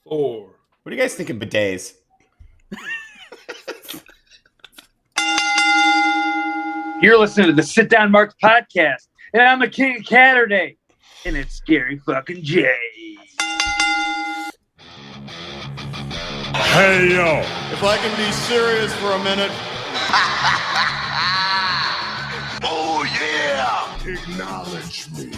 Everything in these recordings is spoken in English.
4. What do you guys think of bidets? You're listening to the Sit Down Marks podcast, and I'm the King of Catterday, and it's Scary fucking Jay. Hey, yo. If I can be serious for a minute. Oh, yeah. Acknowledge me.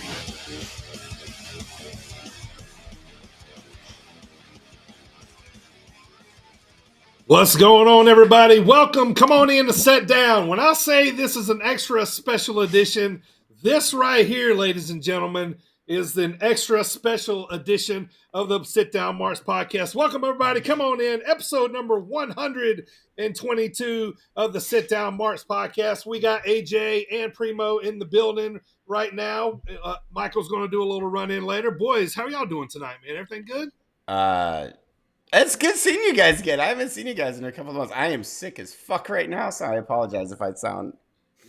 What's going on, everybody? Welcome. Come on in to Sit Down. When I say this is an extra special edition, this right here, ladies and gentlemen, is an extra special edition of the Sit Down Marks podcast. Welcome, everybody. Come on in. Episode number 122 of the Sit Down Marks podcast. We got AJ and Primo in the building right now. Michael's going to do a little run-in later. Boys, how are y'all doing tonight, man? Everything good? It's good seeing you guys again. I haven't seen you guys in a couple of months. I am sick as fuck right now, so I apologize if I sound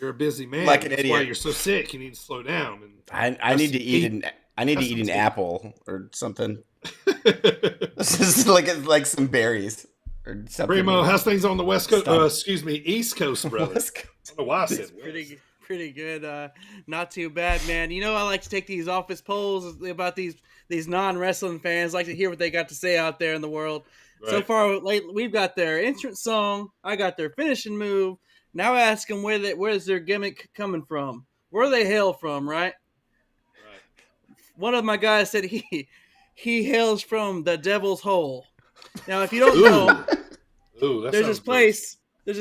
You're a busy man. like an That's idiot. why you're so sick. You need to slow down. And I need to eat an apple or something. This is like some berries or something. Primo, how's things on the West Coast? East Coast, brother. West Coast. I don't know why I said It's pretty good. Not too bad, man. You know, I like to take these office polls about these non-wrestling fans. I like to hear what they got to say out there in the world. Right. So far, we've got their entrance song. I got their finishing move. Now ask them where's their gimmick coming from? Where they hail from, right? One of my guys said he hails from the Devil's Hole. Now, if you don't know, there's this place in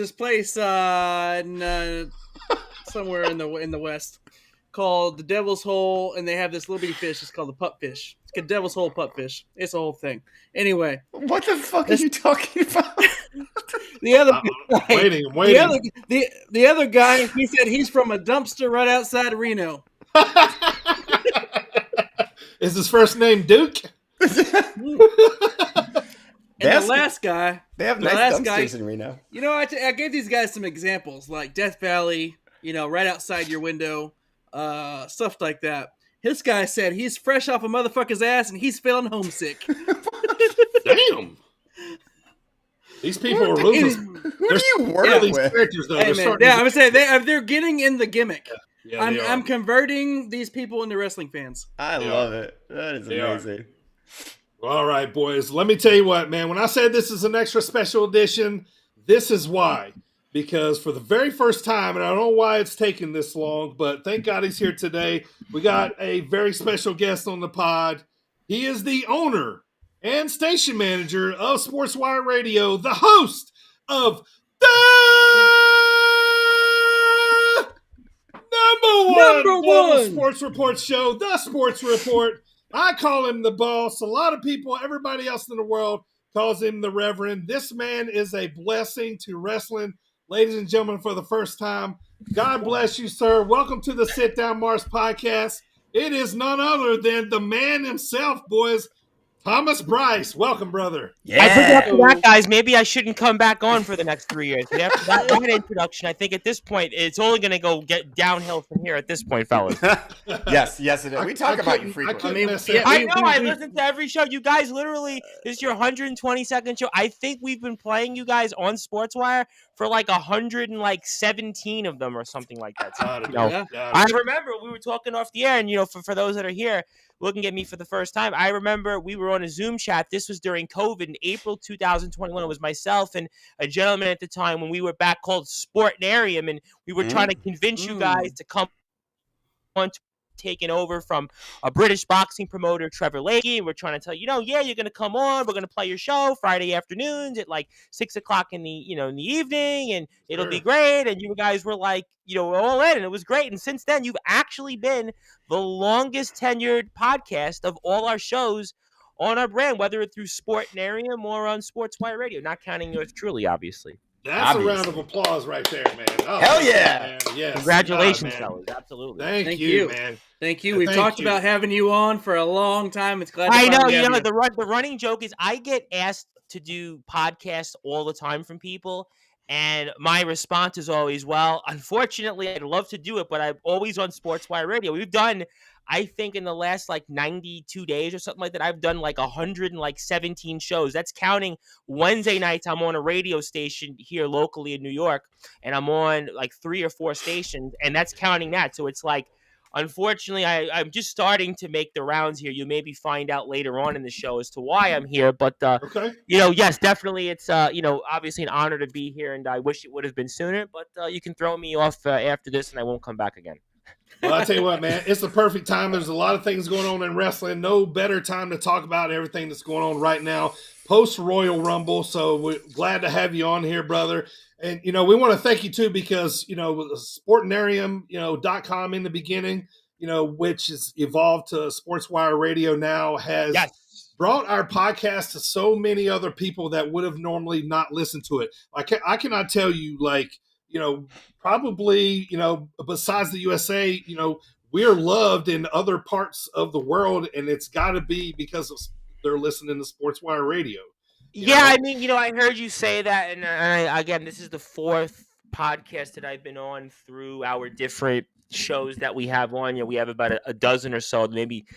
somewhere in the West called the Devil's Hole, and they have this little bitty fish. It's called the pup fish. It's called Devil's Hole pup fish. It's a whole thing. Anyway, What the fuck are you talking about? the other I'm guy, waiting. the other guy, he said he's from a dumpster right outside of Reno. Is his first name Duke? And the last guy, They have the nice last dumpsters guy- in Reno. you know, I gave these guys some examples, like Death Valley, you know, right outside your window, stuff like that. This guy said he's fresh off a motherfucker's ass and he's feeling homesick. Damn. These people are losing. Who do you work These with? characters, though. Hey, They're man, starting yeah, to- I'm saying they're getting in the gimmick. Yeah, they are. I'm converting these people into wrestling fans. I They love it. That is They are. amazing. All right, boys. Let me tell you what, man. When I said this is an extra special edition, this is why. Because for the very first time, and I don't know why it's taken this long, but thank God he's here today. We got a very special guest on the pod. He is the owner and station manager of Sportzwire Radio, the host of the number one sports report show, The Sports Report. I call him the boss. A lot of people, everybody else in the world calls him the Reverend. This man is a blessing to wrestling. Ladies and gentlemen, for the first time, God bless you, sir. Welcome to the Sit Down Mars podcast. It is none other than the man himself, boys. Thomas Brice. Welcome, brother. Yeah. I think after that, guys, maybe I shouldn't come back on for the next 3 years. But after that introduction, I think at this point, it's only going to get downhill from here at this point, fellas. Yes, it is. We talk about you frequently. I know, I listen to every show. You guys literally, this is your 122nd show. I think we've been playing you guys on Sportswire for like 117 of them or something like that. So, I remember we were talking off the air, and, you know, for those that are here, looking at me for the first time, I remember we were on a Zoom chat. This was during COVID in April 2021. It was myself and a gentleman at the time when we were back called Sportnarium, and we were trying to convince you guys to come on to taken over from a British boxing promoter, Trevor Lakey, and we're trying to tell you, you're going to come on. We're going to play your show Friday afternoons at like 6 o'clock in the evening, and it'll be great. And you guys were like, all in, and it was great. And since then, you've actually been the longest tenured podcast of all our shows on our brand, whether it's through Sportnarium or on Sportswire Radio, not counting yours truly, obviously. That's a round of applause right there, man. Oh, hell yeah. Man. Yes. Congratulations, God, fellas. Absolutely. Thank you, man. Thank you. We've talked about having you on for a long time. It's glad to I know. finally have you. The running joke is I get asked to do podcasts all the time from people, And my response is always, well, unfortunately, I'd love to do it, but I'm always on Sportswire Radio. We've done, I think, in the last like 92 days or something like that, I've done like 117 shows. That's counting Wednesday nights. I'm on a radio station here locally in New York, and I'm on like 3 or 4 stations, and that's counting that. So it's like, unfortunately, I'm just starting to make the rounds here. You'll maybe find out later on in the show as to why I'm here. But, Okay. yes, definitely. It's, obviously an honor to be here, and I wish it would have been sooner. But you can throw me off after this, and I won't come back again. Well, I tell you what, man, it's the perfect time. There's a lot of things going on in wrestling. No better time to talk about everything that's going on right now, post Royal Rumble. So we're glad to have you on here, brother. And, we want to thank you, too, because, Sportinarium.com in the beginning, which has evolved to Sportswire Radio now, has brought our podcast to so many other people that would have normally not listened to it. I cannot tell you, probably, besides the USA, we're loved in other parts of the world, and it's got to be because they're listening to Sportswire Radio. I mean, I heard you say that, and again, this is the 4th podcast that I've been on through our different shows that we have on. We have about a dozen or so, maybe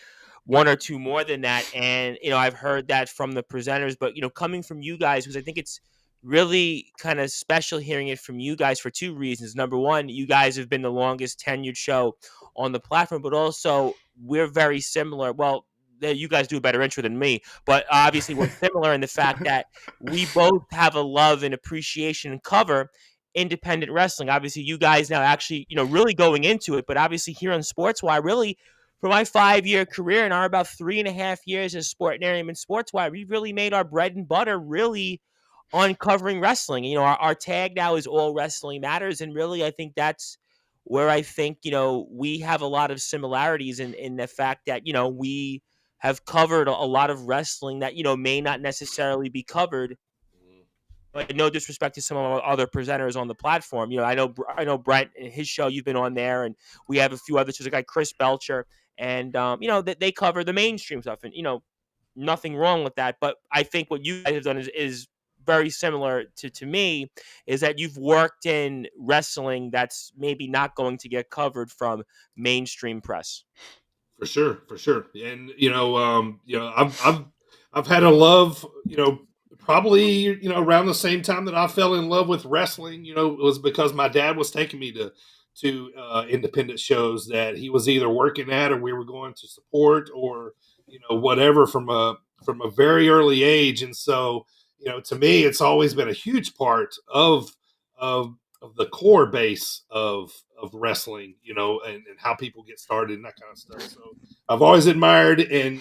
1 or 2 more than that, and I've heard that from the presenters, but coming from you guys, because I think it's really kind of special hearing it from you guys for 2 reasons. Number one, you guys have been the longest tenured show on the platform, but also we're very similar. Well, you guys do a better intro than me, but obviously we're similar in the fact that we both have a love and appreciation and cover independent wrestling. Obviously, you guys now actually, really going into it, but obviously here on Sportswire, really for my 5-year career and our about 3.5 years as Sportinarium and Sportswire, we've really made our bread and butter really on covering wrestling. Our tag now is All Wrestling Matters, and really I think that's where I think, we have a lot of similarities in the fact that, we have covered a lot of wrestling that, may not necessarily be covered. But no disrespect to some of our other presenters on the platform. I know Brent and his show, you've been on there, and we have a few others. There's a guy, Chris Belcher, and, they cover the mainstream stuff, and, nothing wrong with that. But I think what you guys have done is very similar to me, is that you've worked in wrestling that's maybe not going to get covered from mainstream press. For sure. And, I've had a love, probably, around the same time that I fell in love with wrestling, it was because my dad was taking me to independent shows that he was either working at or we were going to support or, whatever from a very early age. And so, to me, it's always been a huge part of the core base of wrestling, and how people get started and that kind of stuff. So I've always admired and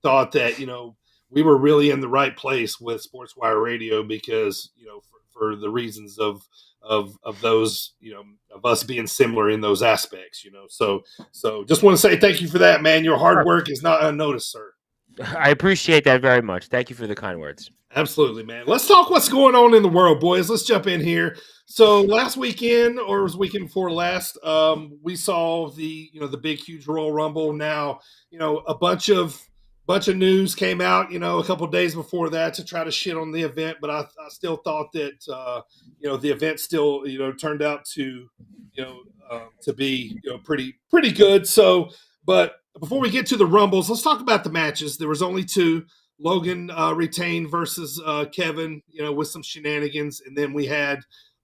thought that, we were really in the right place with Sportswire Radio because, for the reasons of those, of us being similar in those aspects, So just want to say thank you for that, man. Your hard work is not unnoticed, sir. I appreciate that very much. Thank you for the kind words. Absolutely, man. Let's talk what's going on in the world, boys. Let's jump in here. So last weekend, or it was weekend before last, we saw the big, huge Royal Rumble. Now, a bunch of news came out, a couple of days before that to try to shit on the event. But I still thought that, the event still, turned out to be, pretty good. So, but before we get to the Rumbles, let's talk about the matches. There was only 2. Logan retained versus Kevin, with some shenanigans. And then we had,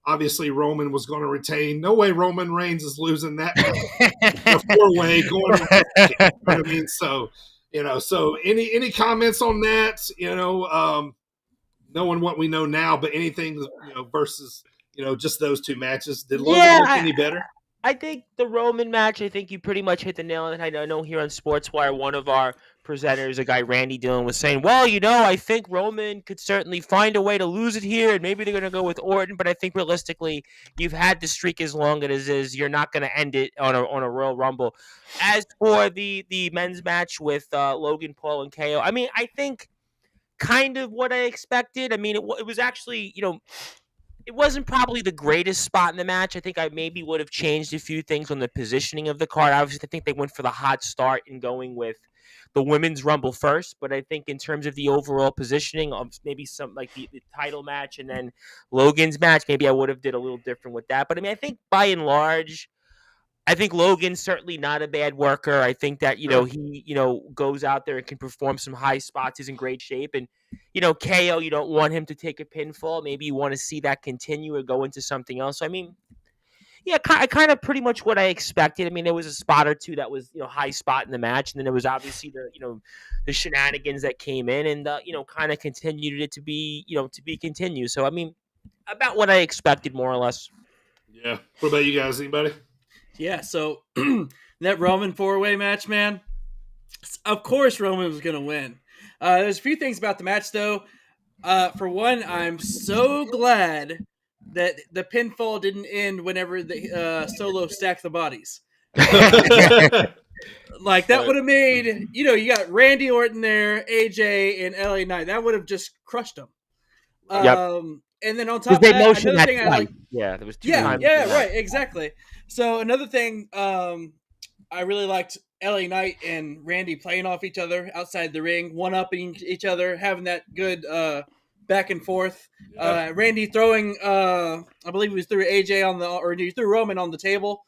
obviously, Roman was going to retain. No way Roman Reigns is losing that 4-way going. I mean, so, so any comments on that, knowing what we know now, but anything, versus, just those 2 matches. Did Logan look any better? I think the Roman match, I think you pretty much hit the nail on the head. I know here on Sportswire, one of our presenters, a guy Randy Dillon, was saying, well, I think Roman could certainly find a way to lose it here, and maybe they're going to go with Orton, but I think realistically, you've had the streak as long as it is. You're not going to end it on a Royal Rumble. As for the men's match with Logan Paul and KO, I mean, I think kind of what I expected. I mean, it was actually, It wasn't probably the greatest spot in the match. I think I maybe would have changed a few things on the positioning of the card. Obviously, I think they went for the hot start and going with the women's rumble first. But I think in terms of the overall positioning of maybe some like the title match and then Logan's match, maybe I would have did a little different with that. But I mean, I think by and large, I think Logan's certainly not a bad worker. I think that, he, goes out there and can perform some high spots. He's in great shape. And, KO, you don't want him to take a pinfall. Maybe you want to see that continue or go into something else. So, I mean, yeah, kind of pretty much what I expected. I mean, there was a spot or two that was, high spot in the match. And then there was obviously the shenanigans that came in and, kind of continued it to be, to be continued. So, I mean, about what I expected more or less. Yeah. What about you guys? Anybody? Yeah, so that Roman 4-way match, man, of course Roman was going to win. There's a few things about the match, though. For one, I'm so glad that the pinfall didn't end whenever the Solo stacked the bodies. Like, that would have made, you got Randy Orton there, AJ, and LA Knight. That would have just crushed them. Yep. And then on top of that, another thing I like. Yeah, there was two times. Yeah, right, exactly. So another thing, I really liked LA Knight and Randy playing off each other outside the ring, one-upping each other, having that good back and forth. Yeah. Randy throwing, I believe he was threw AJ or he threw Roman on the table.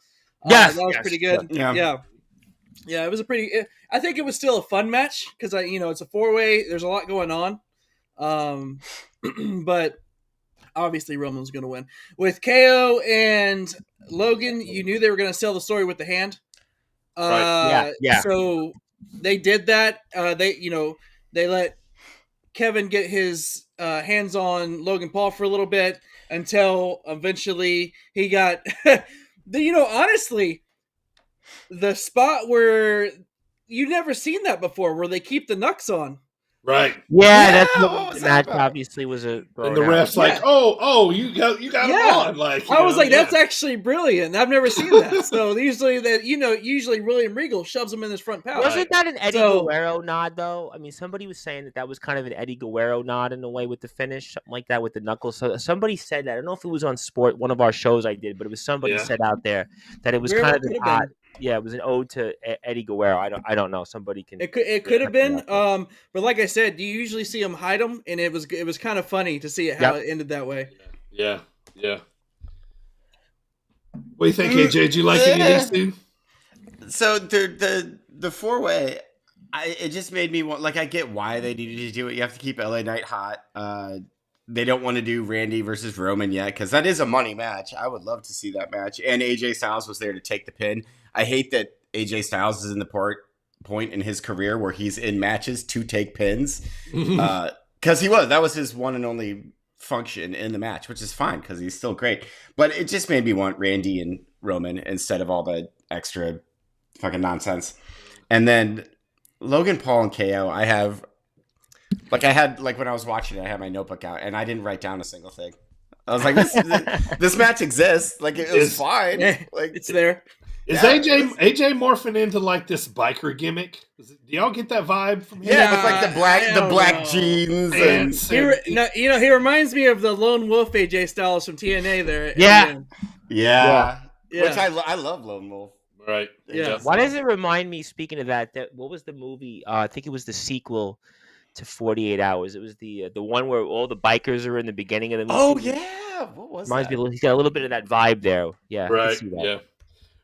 Yes, that was pretty good. Yeah, it was I think it was still a fun match because it's a 4-way. There's a lot going on, but. Obviously, Roman was going to win. With KO and Logan, you knew they were going to sell the story with the hand. Right. Yeah. So they did that. They let Kevin get his hands on Logan Paul for a little bit until eventually he got. Honestly, the spot where you never seen that before, where they keep the knucks on. Right. Yeah, that's what the match obviously was a. And the ref's like, "Oh, you got him on." Like, I was like, "That's actually brilliant. I've never seen that." So usually William Regal shoves him in his front pouch. Wasn't that an Eddie Guerrero nod though? I mean, somebody was saying that was kind of an Eddie Guerrero nod in a way with the finish, something like that with the knuckles. So somebody said that. I don't know if it was on one of our shows I did, but it was somebody said out there that it was kind of an odd. Yeah, it was an ode to Eddie Guerrero. I don't know. Somebody can. It could have been. But like I said, you usually see him hide them, and it was kind of funny to see how it ended that way. Yeah. What do you think, AJ? Did you like any of these two? So the 4-way, it just made me want. Like, I get why they needed to do it. You have to keep LA Knight hot. They don't want to do Randy versus Roman yet because that is a money match. I would love to see that match. And AJ Styles was there to take the pin. I hate that AJ Styles is in the point in his career where he's in matches to take pins. Because that was his one and only function in the match, which is fine because he's still great. But it just made me want Randy and Roman instead of all the extra fucking nonsense. And then Logan Paul and KO, I had when I was watching it, I had my notebook out and I didn't write down a single thing. I was like, this match exists. Like, it was fine. Like, it's there. Is AJ morphing into like this biker gimmick? Do y'all get that vibe from him? Yeah, with like the black jeans and he reminds me of the Lone Wolf AJ Styles from TNA there. Yeah. Which I love Lone Wolf. Right. Yeah. Why does it remind me? Speaking of that what was the movie? I think it was the sequel to 48 Hours. It was the one where all the bikers are in the beginning of the movie. Oh yeah, what was reminds that? Me? He's got a little bit of that vibe there. Yeah. Right. Yeah.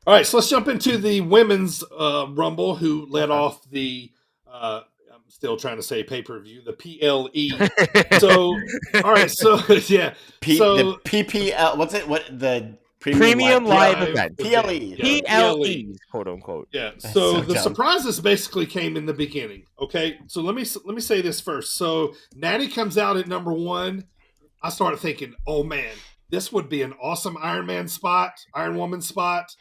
All right, so let's jump into the women's Rumble, who led off the. I'm still trying to say pay-per-view, the PLE. So, all right, so yeah, the PPL. What's it? What the Premium Live Event? PLE. PLE, quote unquote. Yeah. So the surprises basically came in the beginning. Okay, so let me say this first. So Natty comes out at number 1. I started thinking, oh man, this would be an awesome Iron Woman spot.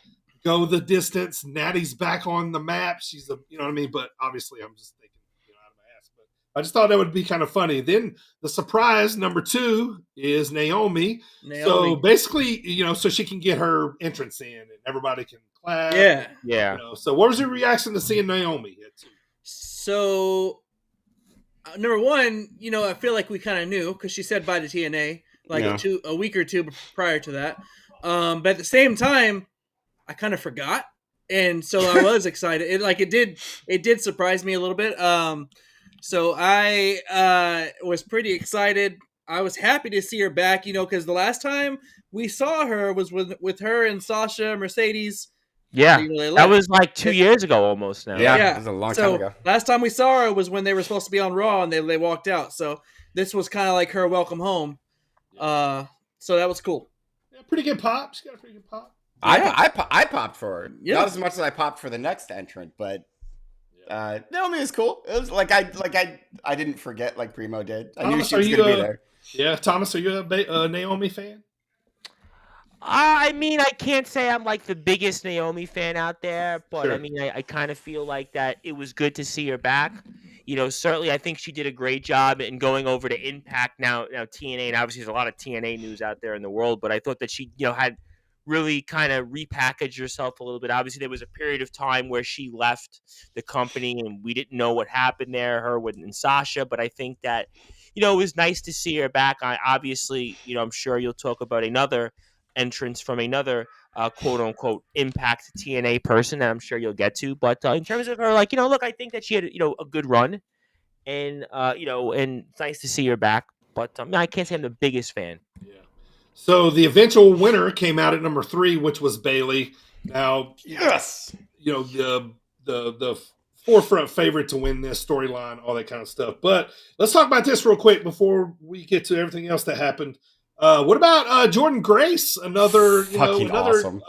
Go the distance. Natty's back on the map. She's you know what I mean? But obviously I'm just thinking, out of my ass. But I just thought that would be kind of funny. Then the surprise number 2 is Naomi. So basically, so she can get her entrance in and everybody can clap. Yeah. So what was your reaction to seeing Naomi? So number 1, I feel like we kind of knew because she said bye to TNA. like a week or two prior to that. But at the same time, I kind of forgot, and so I was excited. It did surprise me a little bit. So I was pretty excited. I was happy to see her back, because the last time we saw her was with her and Sasha Mercedes. Yeah, that was like 2 years ago almost now. Yeah, it was a long time ago. Last time we saw her was when they were supposed to be on Raw and they walked out. So this was kind of like her welcome home. So that was cool. Yeah, pretty good pop. She got a pretty good pop. Yeah. I popped for her. Yeah. Not as much as I popped for the next entrant, but Naomi is cool. It was I didn't forget like Primo did. I knew she was going to be there. Yeah, Thomas, are you a Naomi fan? I mean, I can't say I'm like the biggest Naomi fan out there, but Sure. I mean, I kind of feel like that it was good to see her back. Certainly I think she did a great job in going over to Impact now TNA, and obviously there's a lot of TNA news out there in the world, but I thought that she, had really kind of repackaged herself a little bit. Obviously there was a period of time where she left the company and we didn't know what happened there, her and Sasha, but I think that, it was nice to see her back. Obviously, I'm sure you'll talk about another entrance from another quote unquote Impact TNA person that I'm sure you'll get to. But in terms of her, look, I think that she had, a good run, and and it's nice to see her back. But I can't say I'm the biggest fan. Yeah. So the eventual winner came out at number 3, which was Bayley. Now, Yes. The forefront favorite to win this storyline, all that kind of stuff. But let's talk about this real quick before we get to everything else that happened. What about Jordan Grace? Another awesome.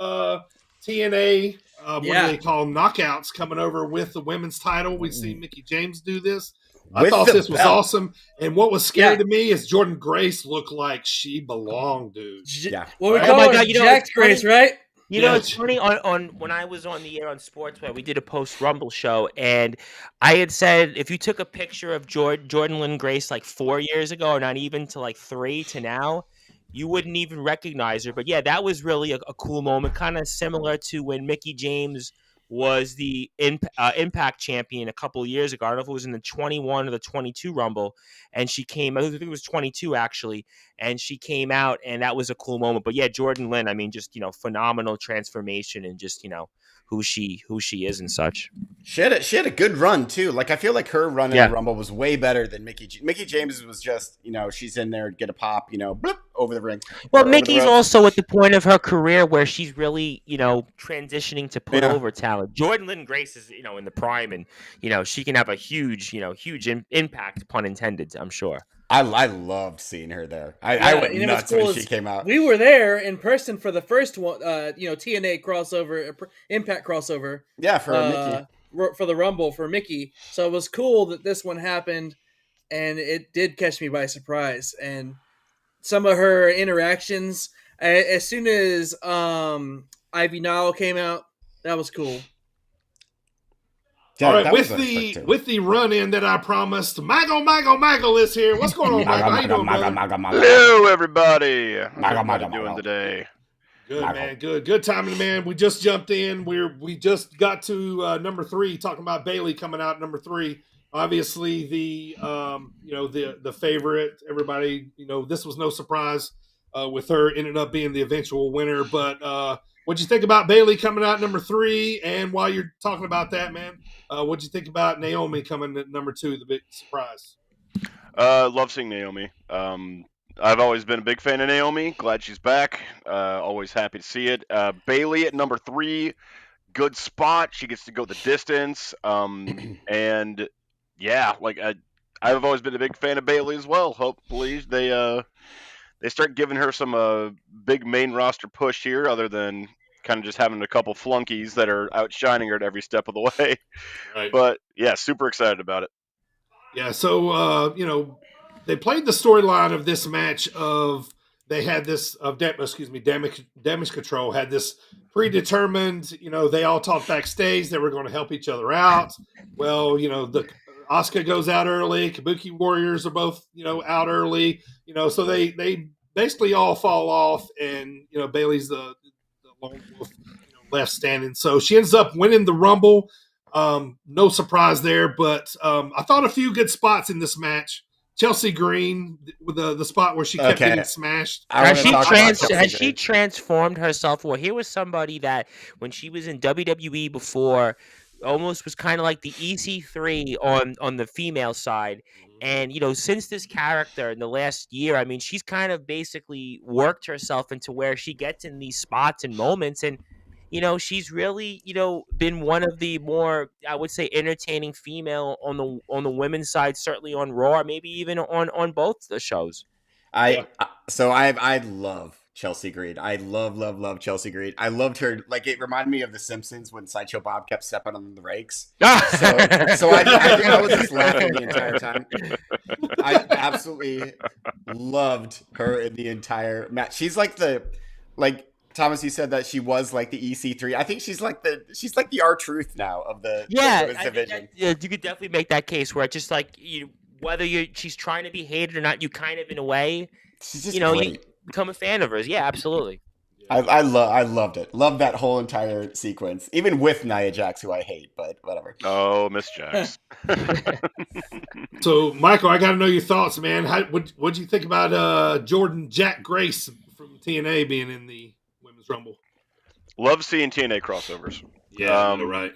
TNA, what do they call them? Knockouts coming over with the women's title. We see Mickie James do this. I thought this was awesome. And what was scary to me is Jordan Grace looked like she belonged, dude. Yeah. What we call her, Jack's Grace, right? It's funny, on when I was on the air on Sportswire, we did a post-Rumble show, and I had said if you took a picture of Jordan Lynn Grace like 4 years ago, or not even to like 3 to now, you wouldn't even recognize her. But yeah, that was really a cool moment, kind of similar to when Mickie James was the Impact champion a couple of years ago. I don't know if it was in the 21 or the 22 Rumble, and she came, I think it was 22 actually, and she came out, and that was a cool moment. But yeah, Jordan Lynn, I mean, just, phenomenal transformation, and just, who she is and such. She had a good run too. Like I feel like her run in the Rumble was way better than Mickie. Mickie James was just, she's in there, get a pop, bloop, over the ring. Well, Mickey's also at the point of her career where she's really, transitioning to put over talent. Jordan Lynn Grace is, in the prime, and she can have a huge impact, pun intended, I'm sure. I loved seeing her there. I went nuts when she came out. We were there in person for the first one, TNA crossover, Impact crossover. Yeah, for Mickie. For the Rumble for Mickie. So it was cool that this one happened, and it did catch me by surprise. And some of her interactions, as soon as Ivy Nile came out, that was cool. All right, with the run-in that I promised, Michael is here. What's going on, Michael? How you doing, brother? Hello, everybody. How are you doing today? Good, man. Good timing, man. We just jumped in. We just got to number 3, talking about Bayley coming out number 3. Obviously, the favorite. Everybody, this was no surprise with her ended up being the eventual winner. But what'd you think about Bayley coming out number 3? And while you're talking about that, man, what'd you think about Naomi coming at number 2, the big surprise? Love seeing Naomi. I've always been a big fan of Naomi. Glad she's back. Always happy to see it. Bayley at number 3, good spot. She gets to go the distance. And yeah, I've always been a big fan of Bayley as well. Hopefully they start giving her some big main roster push here, other than kind of just having a couple flunkies that are outshining her at every step of the way. Right. But yeah, super excited about it. Yeah, so they played the storyline of this match of they had this Damage Control had this predetermined. They all talked backstage. They were going to help each other out. Well, the Asuka goes out early. Kabuki Warriors are both out early. So they basically all fall off, and Bayley's the lone wolf left standing. So she ends up winning the Rumble. No surprise there, but I thought a few good spots in this match Chelsea Green with the spot where she kept getting smashed. Has she transformed herself? Well, here was somebody that when she was in WWE before, almost was kind of like the EC3 on the female side. And, since this character in the last year, I mean, she's kind of basically worked herself into where she gets in these spots and moments. And, she's really, been one of the more, I would say, entertaining female on the women's side, certainly on Raw, maybe even on both the shows. I love Chelsea Green. I love Chelsea Green. I loved her. Like, it reminded me of The Simpsons when Sideshow Bob kept stepping on the rakes. So I was just laughing the entire time. I absolutely loved her in the entire match. She's like Thomas, you said that she was like the EC3. I think she's like the R-Truth now of the women's division. You could definitely make that case where it's just like whether she's trying to be hated or not, you kind of in a way, she's just great. You become a fan of hers. Yeah, absolutely. I loved it. Loved that whole entire sequence, even with Nia Jax, who I hate, but whatever. Oh, Miss Jax. So, Michael, I got to know your thoughts, man. What'd you think about Jordan Jack Grace from TNA being in the Women's Rumble? Love seeing TNA crossovers. Yeah, right.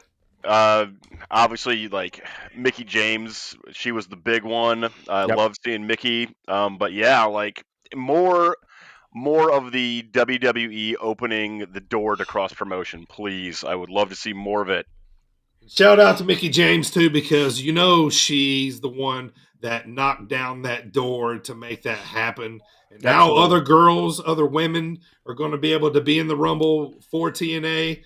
Obviously, like Mickie James, she was the big one. I love seeing Mickie. But yeah, like more of the WWE opening the door to cross promotion, please. I would love to see more of it. Shout out to Mickie James too, because she's the one that knocked down that door to make that happen. And now other girls, other women are going to be able to be in the Rumble for TNA,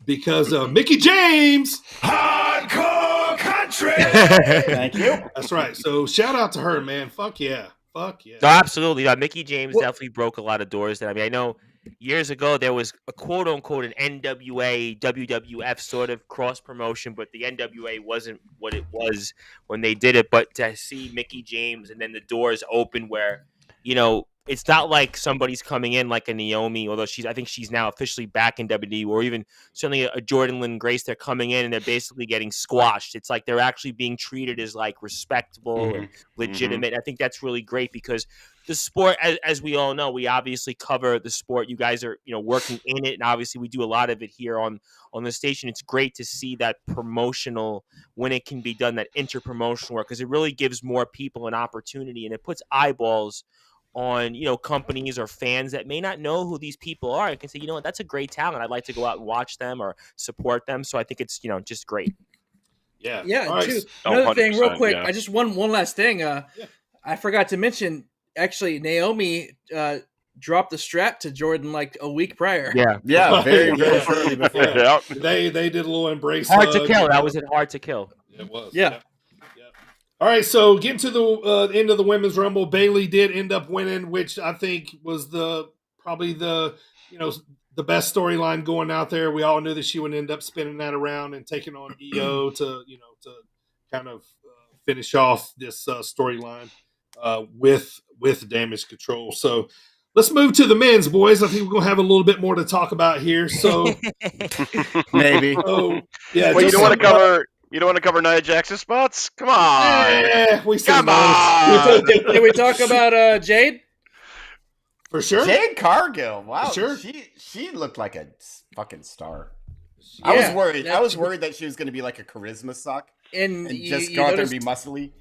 because of Mickie James. Hardcore country. Thank you. That's right. So shout out to her, man. Fuck yeah. No, absolutely. Mickie James definitely broke a lot of doors. I mean, I know years ago there was a quote unquote an NWA WWF sort of cross promotion, but the NWA wasn't what it was when they did it. But to see Mickie James and then the doors open where, it's not like somebody's coming in like a Naomi, although I think she's now officially back in WWE, or even certainly a Jordan Lynn Grace. They're coming in and they're basically getting squashed. It's like they're actually being treated as like respectable and legitimate. I think that's really great because the sport, as we all know, we obviously cover the sport. You guys are, working in it, and obviously we do a lot of it here on the station. It's great to see that promotional, when it can be done, that interpromotional work, because it really gives more people an opportunity and it puts eyeballs on companies or fans that may not know who these people are. You can say, what, that's a great talent. I'd like to go out and watch them or support them. So I think it's just great. Yeah. Too. Another thing, real quick. I just one last thing. I forgot to mention. Actually, Naomi dropped the strap to Jordan like a week prior. Yeah, very shortly before. Yeah. They did a little embrace. Hard to kill. That was it. Hard to kill. It was. Yeah. All right, so getting to the end of the Women's Rumble, Bayley did end up winning, which I think was probably the best storyline going out there. We all knew that she would end up spinning that around and taking on EO to kind of finish off this storyline with Damage Control. So let's move to the men's, boys. I think we're gonna have a little bit more to talk about here. So maybe. So, yeah. Well, you don't want to cover. You don't want to cover Nia Jax's spots? Come on. Yeah, Come on. Did we talk about Jade? For sure. Jade Cargill. Wow. For sure. She looked like a fucking star. Yeah, I was worried. I was worried that she was going to be like a charisma suck and just go out there and be muscly.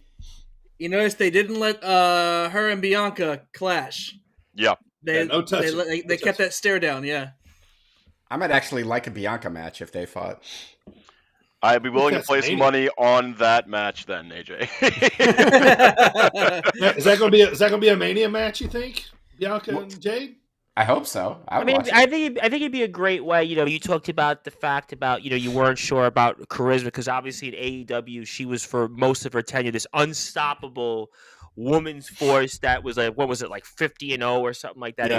You noticed they didn't let her and Bianca clash. Yeah. No touching. They kept that stare down. Yeah. I might actually like a Bianca match if they fought. I'd be willing to place money on that match then, AJ. Is that gonna be a Mania match? You think, Bianca and Jade? I hope so. I think it'd be a great way. You talked about the fact about you weren't sure about charisma because obviously at AEW she was for most of her tenure this unstoppable woman's force that was like, what was it, like 50-0 or something like that?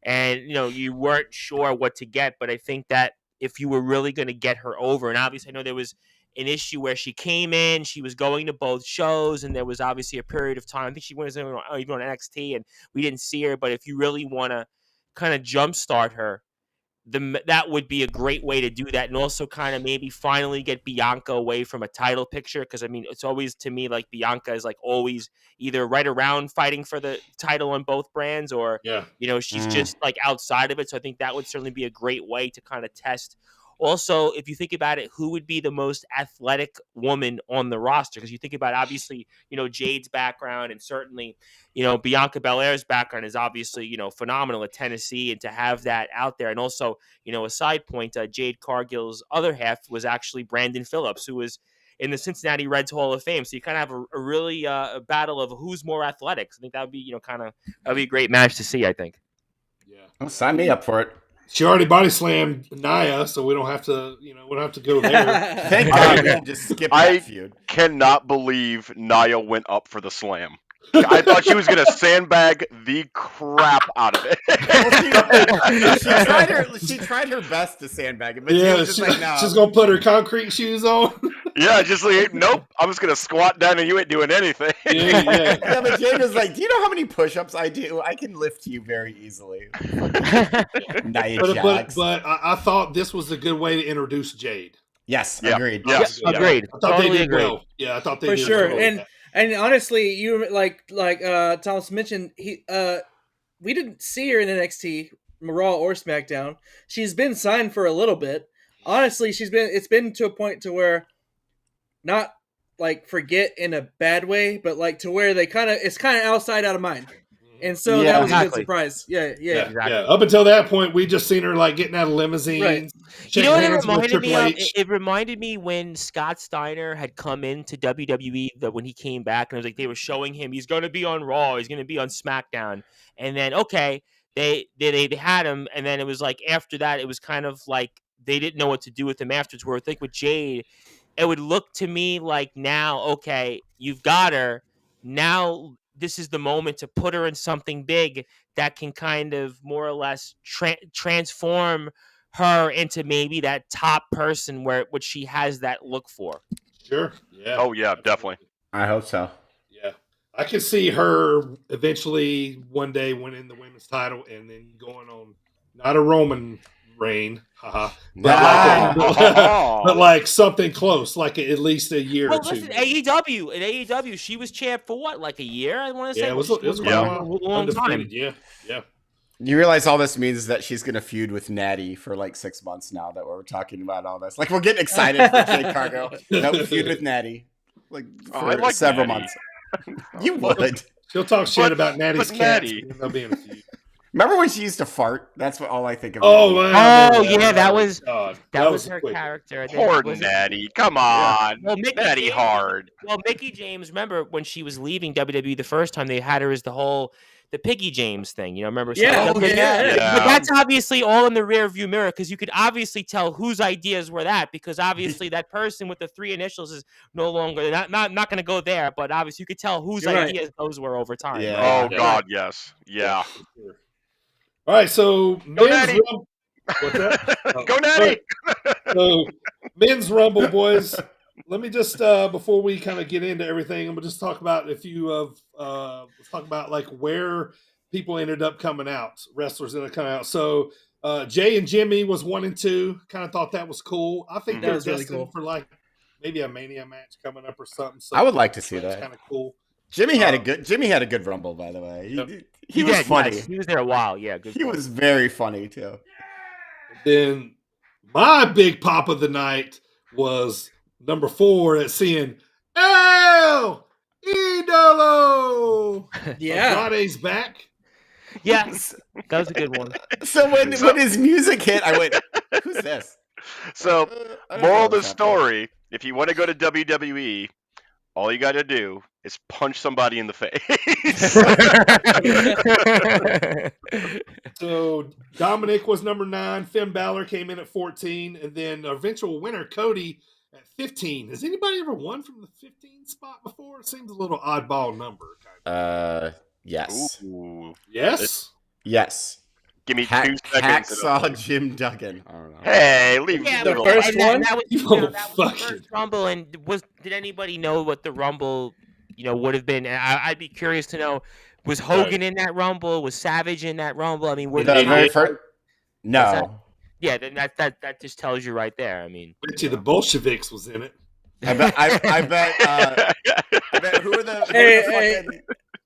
And you weren't sure what to get, but I think that if you were really going to get her over, and obviously I know there was an issue where she came in, she was going to both shows, and there was obviously a period of time, I think she was even on NXT, and we didn't see her, but if you really want to kind of jumpstart her, that would be a great way to do that, and also kind of maybe finally get Bianca away from a title picture, because I mean it's always to me like Bianca is like always either right around fighting for the title on both brands, or she's just like outside of it. So I think that would certainly be a great way to kind of test. Also, if you think about it, who would be the most athletic woman on the roster? Because you think about, obviously, Jade's background, and certainly, Bianca Belair's background is obviously, phenomenal at Tennessee, and to have that out there. And also, a side point, Jade Cargill's other half was actually Brandon Phillips, who was in the Cincinnati Reds Hall of Fame. So you kind of have a really a battle of who's more athletic. So I think that would be, that'd be a great match to see, I think. Yeah. Well, sign me up for it. She already body slammed Nia, so we don't have to, we don't have to go there. Thank God, you just skip that feud. Cannot believe Nia went up for the slam. I thought she was going to sandbag the crap out of it. She tried her best to sandbag it, but she's going to put her concrete shoes on. Yeah, just like, nope, I'm just going to squat down and you ain't doing anything. Yeah, but Jade was like, do you know how many push-ups I do? I can lift you very easily. But I thought this was a good way to introduce Jade. Yes, agreed. Yes, agreed. I thought totally they did agreed. well. Yeah, I thought they for did sure. well. And honestly, you like Thomas mentioned, we didn't see her in NXT, Raw or SmackDown. She's been signed for a little bit. Honestly, it's been to a point to where, not like forget in a bad way, but like to where it's kind of outside out of mind. And so that was a good surprise. Yeah. Exactly. Yeah. Up until that point, we just seen her like getting out of limousines. Right. You know what it reminded me of? It reminded me when Scott Steiner had come into WWE, that when he came back, and it was like they were showing him he's going to be on Raw, he's going to be on SmackDown, and then they had him, and then it was like after that, it was kind of like they didn't know what to do with him afterwards. Where I think with Jade, it would look to me like now, you've got her now. This is the moment to put her in something big that can kind of more or less transform her into maybe that top person which she has that look for. Sure. Yeah. Oh, yeah, definitely. I hope so. Yeah. I can see her eventually one day winning the women's title and then going on, not a Roman reign, but like something close, like at least a year or two. Listen, AEW, she was champ for what, like a year? I want to say. Yeah, it was a long time. Yeah. You realize all this means is that she's going to feud with Natty for like 6 months now that we're talking about all this. Like, we're getting excited for Jade Cargill. Nope, feud with Natty. Like, for several months. You would. She'll talk shit about Natty's cats. They'll be in a feud. Remember when she used to fart? That's what all I think of. Oh, wow. That was her character. Poor Natty. Come on. Well, Natty hard. Well, Mickie James, remember when she was leaving WWE the first time, they had her as the Piggy James thing. Remember? Yeah. But that's obviously all in the rear view mirror, because you could obviously tell whose ideas were that, because obviously that person with the 3 initials is no longer not going to go there, but obviously you could tell whose ideas those were over time. Yeah. Oh, God, yes. Yeah. All right, so Go Natty. What's that? Go Natty. So men's Rumble, boys. Let me just before we kind of get into everything, I'm gonna just talk about a few of let's talk about like where people ended up coming out, wrestlers ended up coming out. So Jay and Jimmy was 1 and 2. Kind of thought that was cool. I think they're destined really cool for like maybe a Mania match coming up or something. So I would like to see that. Kind of cool. Jimmy had a good Rumble, by the way. He was funny. Yes. He was there a while. Yeah, good. He was very funny too. Then my big pop of the night was number 4 at seeing El Idolo. Yeah, Andrade's back. Yes, that was a good one. So when his music hit, I went, "Who's this?" So, moral of the story: if you want to go to WWE, all you got to do is punch somebody in the face. So Dominic was number 9. Finn Balor came in at 14, and then eventual winner Cody at 15. Has anybody ever won from the 15 spot before? It seems a little oddball number. Yes. Ooh. Yes. Yes. Give me 2 seconds. Hacksaw Jim Duggan. I don't know. Hey, leave me the first one. That was the first Rumble. And did anybody know what the Rumble, would have been? And I'd be curious to know. Was Hogan in that Rumble? Was Savage in that Rumble? I mean, were the very first? No. Yeah, then that just tells you right there. I mean, Bet you the Bolsheviks was in it. I bet who are the fucking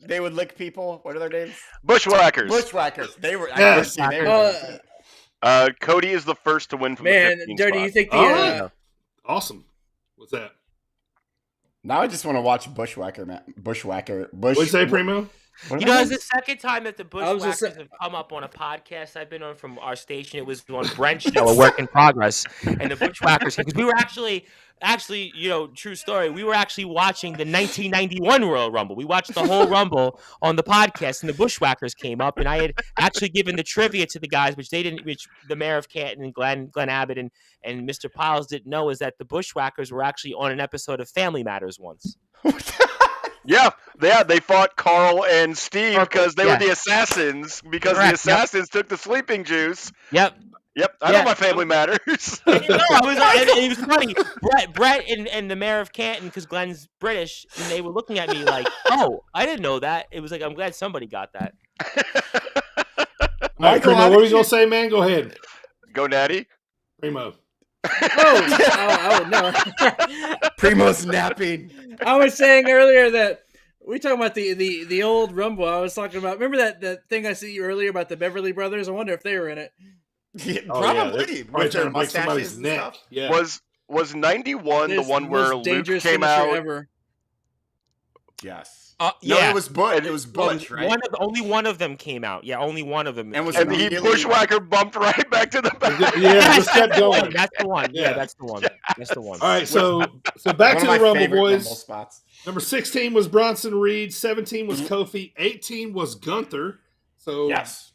they would lick people? What are their names? Bushwhackers. Bushwhackers. They were Yes. they were Cody is the first to win from the 15 Dirty, spot. you think Awesome. What's that? Now I just want to watch Bushwhacker. What'd you say, Primo? You know, it's the second time that the was just Bushwhackers have come up on a podcast I've been on from our station. It was on Brent's show, A Work in Progress, and the Bushwhackers, because we were actually, you know, true story, we were actually watching the 1991 Royal Rumble. We watched the whole Rumble on the podcast, and the Bushwhackers came up, and I had actually given the trivia to the guys, which they didn't, which the mayor of Canton and Glenn Abbott and Mr. Piles didn't know, is that the Bushwhackers were actually on an episode of Family Matters once. Yeah, they fought Carl and Steve because they were the assassins. Because the assassins took the sleeping juice. Yep. I know my Family Matters. It was funny. Brett and the mayor of Canton, because Glenn's British, and they were looking at me like, "Oh, I didn't know that." It was like, I'm glad somebody got that. All right, Primo, what are you gonna say, man? Go ahead. Go, Natty. Primo. No. Primo's napping. I was saying earlier that we talking about the old Rumble. I was talking about. Remember that thing I see you earlier about the Beverly Brothers? I wonder if they were in it. Yeah, probably. Probably trying to break somebody's neck. Yeah. Was 91 the one where Luke came out? Ever. Yes. Yeah, no, it was Butch. It was Butch, right? Only one of them came out. Yeah, only one of them. And he Bushwhacker bumped right back to the back. Yeah, just kept going. That's the one. Yeah, that's the one. That's the one. All right, so back to the Rumble, boys. Rumble spots. Number 16 was Bronson Reed. 17 was Kofi. 18 was Gunther. So yes.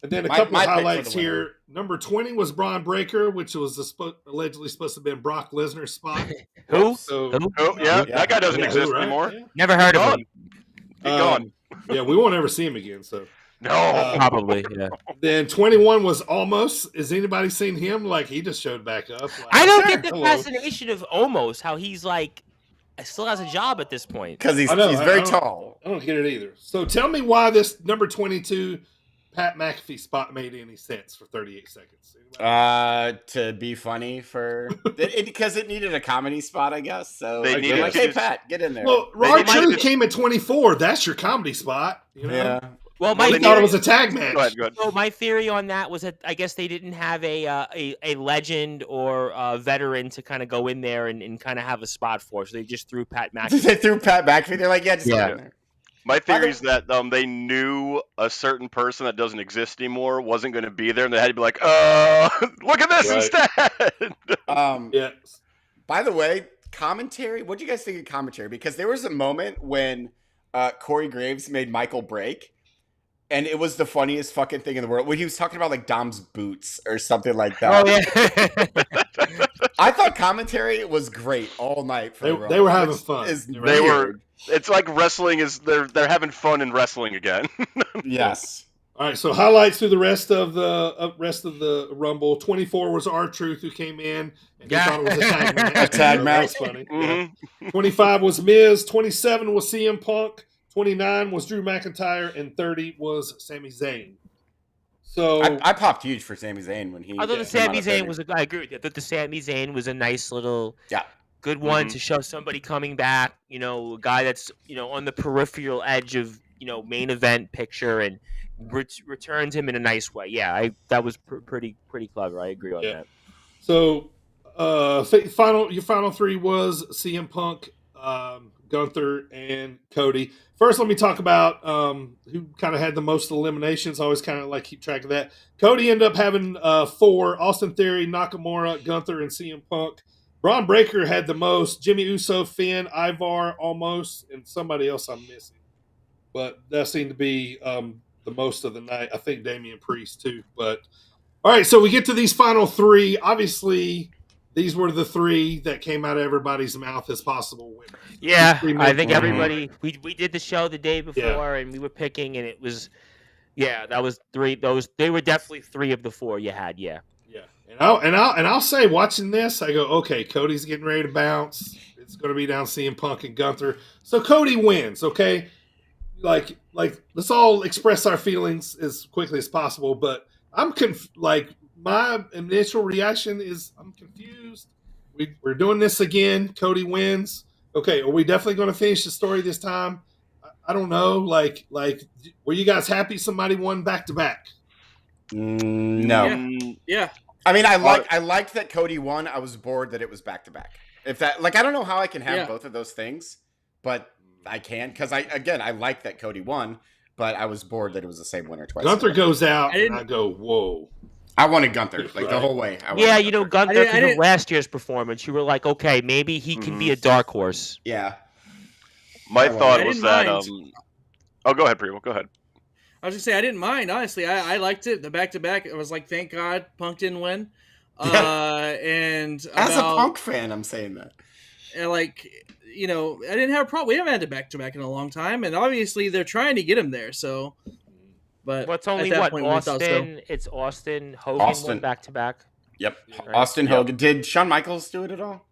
And then a couple of highlights here. Number 20 was Braun Breaker, which was allegedly supposed to have been Brock Lesnar's spot. Who? That guy doesn't exist anymore. Yeah. Never heard of him. He's gone. Yeah, we won't ever see him again. So no, probably. Yeah. Then 21 was Almost. Has anybody seen him? Like he just showed back up. Like, I don't get the fascination of Almost. How he's like, still has a job at this point because he's very tall. I don't get it either. So tell me why this number 22. Pat McAfee spot made any sense for 38 seconds? To be funny because it needed a comedy spot, I guess. So they needed like, hey Pat, get in there. Well, R-Truth came at 24. That's your comedy spot. You know? Yeah. Well, they thought it was a tag match. Go ahead. So my theory on that was that I guess they didn't have a legend or a veteran to kind of go in there and kind of have a spot for. So they just threw Pat McAfee. They threw Pat McAfee. They're like, get in there. My theory is that they knew a certain person that doesn't exist anymore wasn't going to be there, and they had to be like, look at this instead. Yeah. By the way, commentary. What do you guys think of commentary? Because there was a moment when Corey Graves made Michael break, and it was the funniest fucking thing in the world. When he was talking about like Dom's boots or something like that. Oh yeah. I thought commentary was great all night. They were having fun. They were. It's like wrestling is they're having fun in wrestling again. Yes. All right, so highlights through the rest of the Rumble. 24 was R-Truth who came in and thought it was a tag match. A tag match. That was funny. Mm-hmm. Yeah. 25 was Miz. 27 was CM Punk. 29 was Drew McIntyre, and 30 was Sami Zayn. So I popped huge for Sami Zayn when he. I thought the Sami Zayn was I agree with you. I thought the Sami Zayn was a nice little good one to show somebody coming back. You know, a guy that's on the peripheral edge of main event picture and returns him in a nice way. Yeah, that was pretty clever. I agree on that. So your final three was CM Punk, Gunther, and Cody. First, let me talk about who kind of had the most eliminations. I always kind of keep track of that. Cody ended up having 4: Austin Theory, Nakamura, Gunther, and CM Punk. Braun Breaker had the most: Jimmy Uso, Finn, Ivar, Almost, and somebody else I'm missing. But that seemed to be the most of the night. I think Damian Priest too. But all right, so we get to these final three. Obviously, these were the three that came out of everybody's mouth as possible winners. Yeah, I think everybody. We did the show the day before, and we were picking, and it was, that was three. They were definitely 3 of the 4 you had. Yeah. And I'll say, watching this, I go, okay, Cody's getting ready to bounce. It's going to be down CM Punk and Gunther. So Cody wins. Okay, let's all express our feelings as quickly as possible. But like my initial reaction is I'm confused. We're doing this again. Cody wins. Okay, are we definitely going to finish the story this time? I don't know. Like, were you guys happy somebody won back to back? No. Yeah. I mean, I liked that Cody won. I was bored that it was back to back. If that, like, I don't know how I can have both of those things, but I can because I like that Cody won, but I was bored that it was the same winner twice. Gunther goes out, and I go, whoa. I wanted Gunther like the whole way. Gunther from last year's performance. You were like, okay, maybe he can be a dark horse. Yeah. My thought was that. Oh, go ahead, Primo. Go ahead. I was gonna say I didn't mind. Honestly, I liked it. The back to back. I was like, thank God Punk didn't win. And as a Punk fan, I'm saying that. And like, I didn't have a problem. We haven't had a back to back in a long time, and obviously they're trying to get him there. So. But what's only Austin? It's Austin Hogan won back to back. Yep, right. Austin Hogan. Did Shawn Michaels do it at all?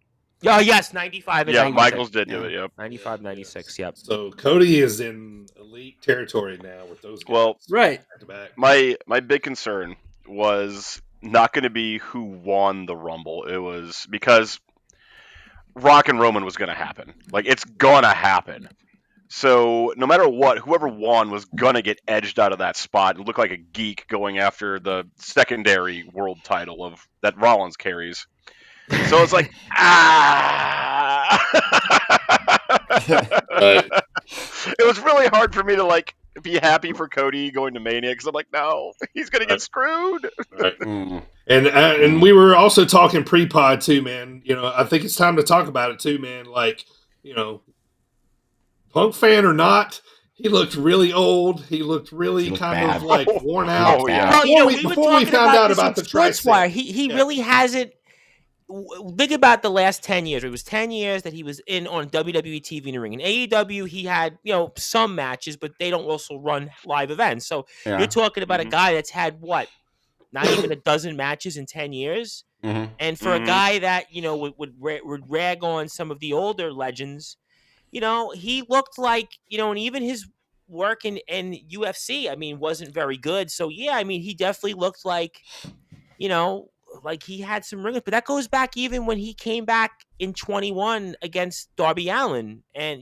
Oh yes, 95. Yeah, Michaels did do it. Yep, 95, 96. Yep. So Cody is in elite territory now with those guys. Well, right. Back to back. My big concern was not going to be who won the Rumble. It was because Rock and Roman was going to happen. Like it's gonna happen. So no matter what, whoever won was gonna get edged out of that spot and look like a geek going after the secondary world title of that Rollins carries. So it's like, It was really hard for me to like be happy for Cody going to Mania because I'm like, no, he's gonna get screwed. And we were also talking pre-pod too, man. I think it's time to talk about it too, man. Like, Punk fan or not, he looked really old. He looked really of like worn out. Oh, yeah. Before we found out about the Sportzwire, he really hasn't. Think about the last 10 years. It was 10 years that he was on WWE TV in the ring. In AEW, he had some matches, but they don't also run live events. So you're talking about a guy that's had not even a dozen matches in 10 years. Mm-hmm. And for a guy that would rag on some of the older legends. He looked like, and even his work in UFC, I mean, wasn't very good. So, yeah, I mean, he definitely looked like, like he had some ringers. But that goes back even when he came back in 21 against Darby Allin. And,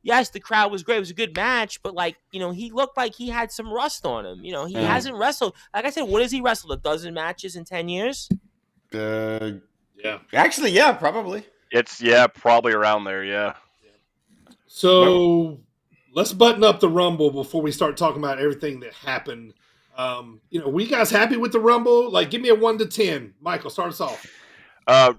yes, the crowd was great. It was a good match. But, he looked like he had some rust on him. He hasn't wrestled. Like I said, what has he wrestled? A dozen matches in 10 years? Yeah. Actually, yeah, probably. It's probably around there, yeah. So let's button up the Rumble before we start talking about everything that happened. Were you guys happy with the Rumble? Like, give me a 1 to 10. Michael, start us off.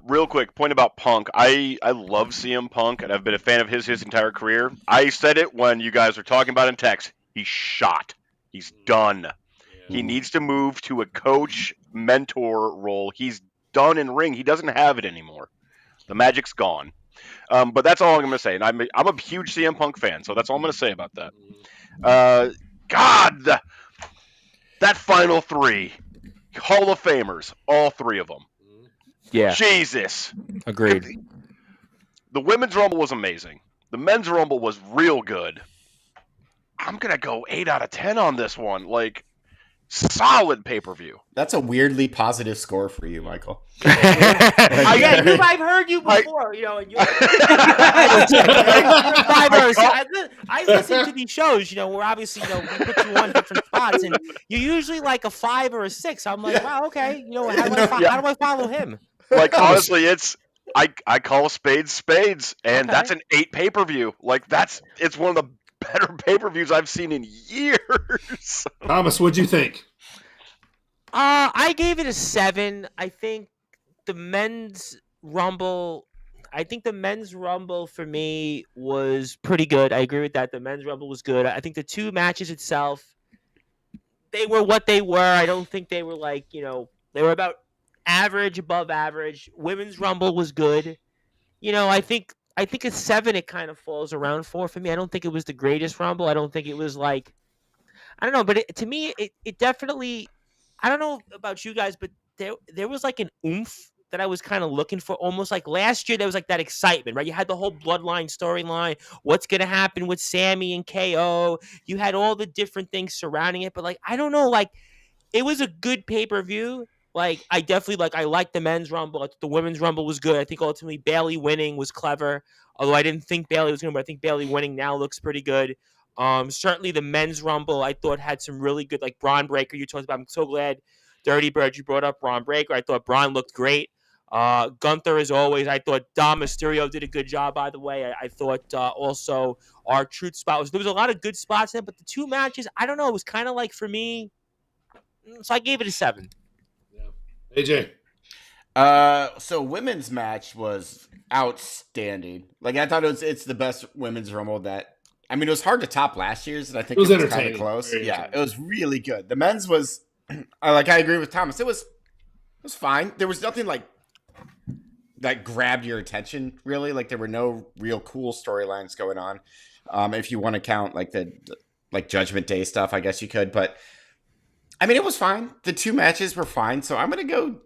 Real quick, point about Punk. I love CM Punk, and I've been a fan of his entire career. I said it when you guys were talking about it in text. He's shot. He's done. Yeah. He needs to move to a coach, mentor role. He's done in ring. He doesn't have it anymore. The magic's gone. But that's all I'm going to say. And I'm a huge CM Punk fan, so that's all I'm going to say about that. God, that final three, Hall of Famers, all three of them. Yeah. Jesus. Agreed. The Women's Rumble was amazing. The Men's Rumble was real good. I'm going to go 8 out of 10 on this one. Like, solid pay-per-view. That's a weirdly positive score for you, Michael. I've heard you before, and you. I listen to these shows, where obviously, we put you on different spots, and you're usually like a 5 or a 6. I'm like, wow, okay, how do I follow him? Like, honestly, I call spades, and that's an 8 pay-per-view. Like, it's one of the better pay-per-views I've seen in years. Thomas, what'd you think? I gave it a 7. I think the men's Rumble for me was pretty good. I agree with that. The men's Rumble was good. I think the two matches itself, they were what they were. I don't think they were like, they were about average, above average. Women's Rumble was good. I think a 7 it kind of falls around for me. I don't think it was the greatest Rumble. I don't think it was like, I don't know, but to me, it definitely, I don't know about you guys, but there was like an oomph that I was kind of looking for. Almost like last year, there was like that excitement, right? You had the whole Bloodline storyline. What's going to happen with Sammy and KO? You had all the different things surrounding it, but like, I don't know, like it was a good pay-per-view. Like, I definitely I like the men's rumble. I thought the women's rumble was good. I think ultimately Bailey winning was clever. Although I didn't think Bailey was going to, but I think Bailey winning now looks pretty good. Certainly the men's rumble I thought had some really good, like Braun Breaker you talked about. I'm so glad, Dirty Bird, you brought up Braun Breaker. I thought Braun looked great. Gunther, as always, I thought Dom Mysterio did a good job, by the way. I thought also our truth spot there was a lot of good spots in it, but the two matches, I don't know, it was kind of like for me, so I gave it a 7. AJ. So women's match was outstanding. Like, I thought it's the best women's rumble that. I mean, it was hard to top last year's, and I think it was kind of close. Very yeah, it was really good. The men's was, I agree with Thomas. It was fine. There was nothing like that grabbed your attention really. Like, there were no real cool storylines going on. If you want to count like the Judgment Day stuff, I guess you could. But I mean, it was fine. The two matches were fine. So I'm gonna go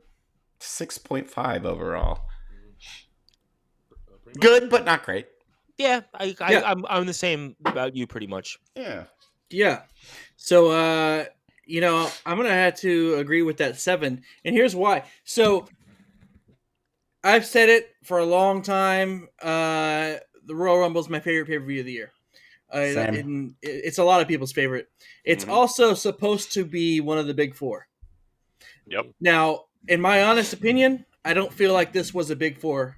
6.5 overall. Good, but not great. Yeah, I'm the same about you pretty much. Yeah. So I'm gonna have to agree with that 7, and here's why. So I've said it for a long time. The Royal Rumble is my favorite pay-per-view of the year. It's a lot of people's favorite. It's also supposed to be one of the big 4. Yep. Now, in my honest opinion, I don't feel like this was a big 4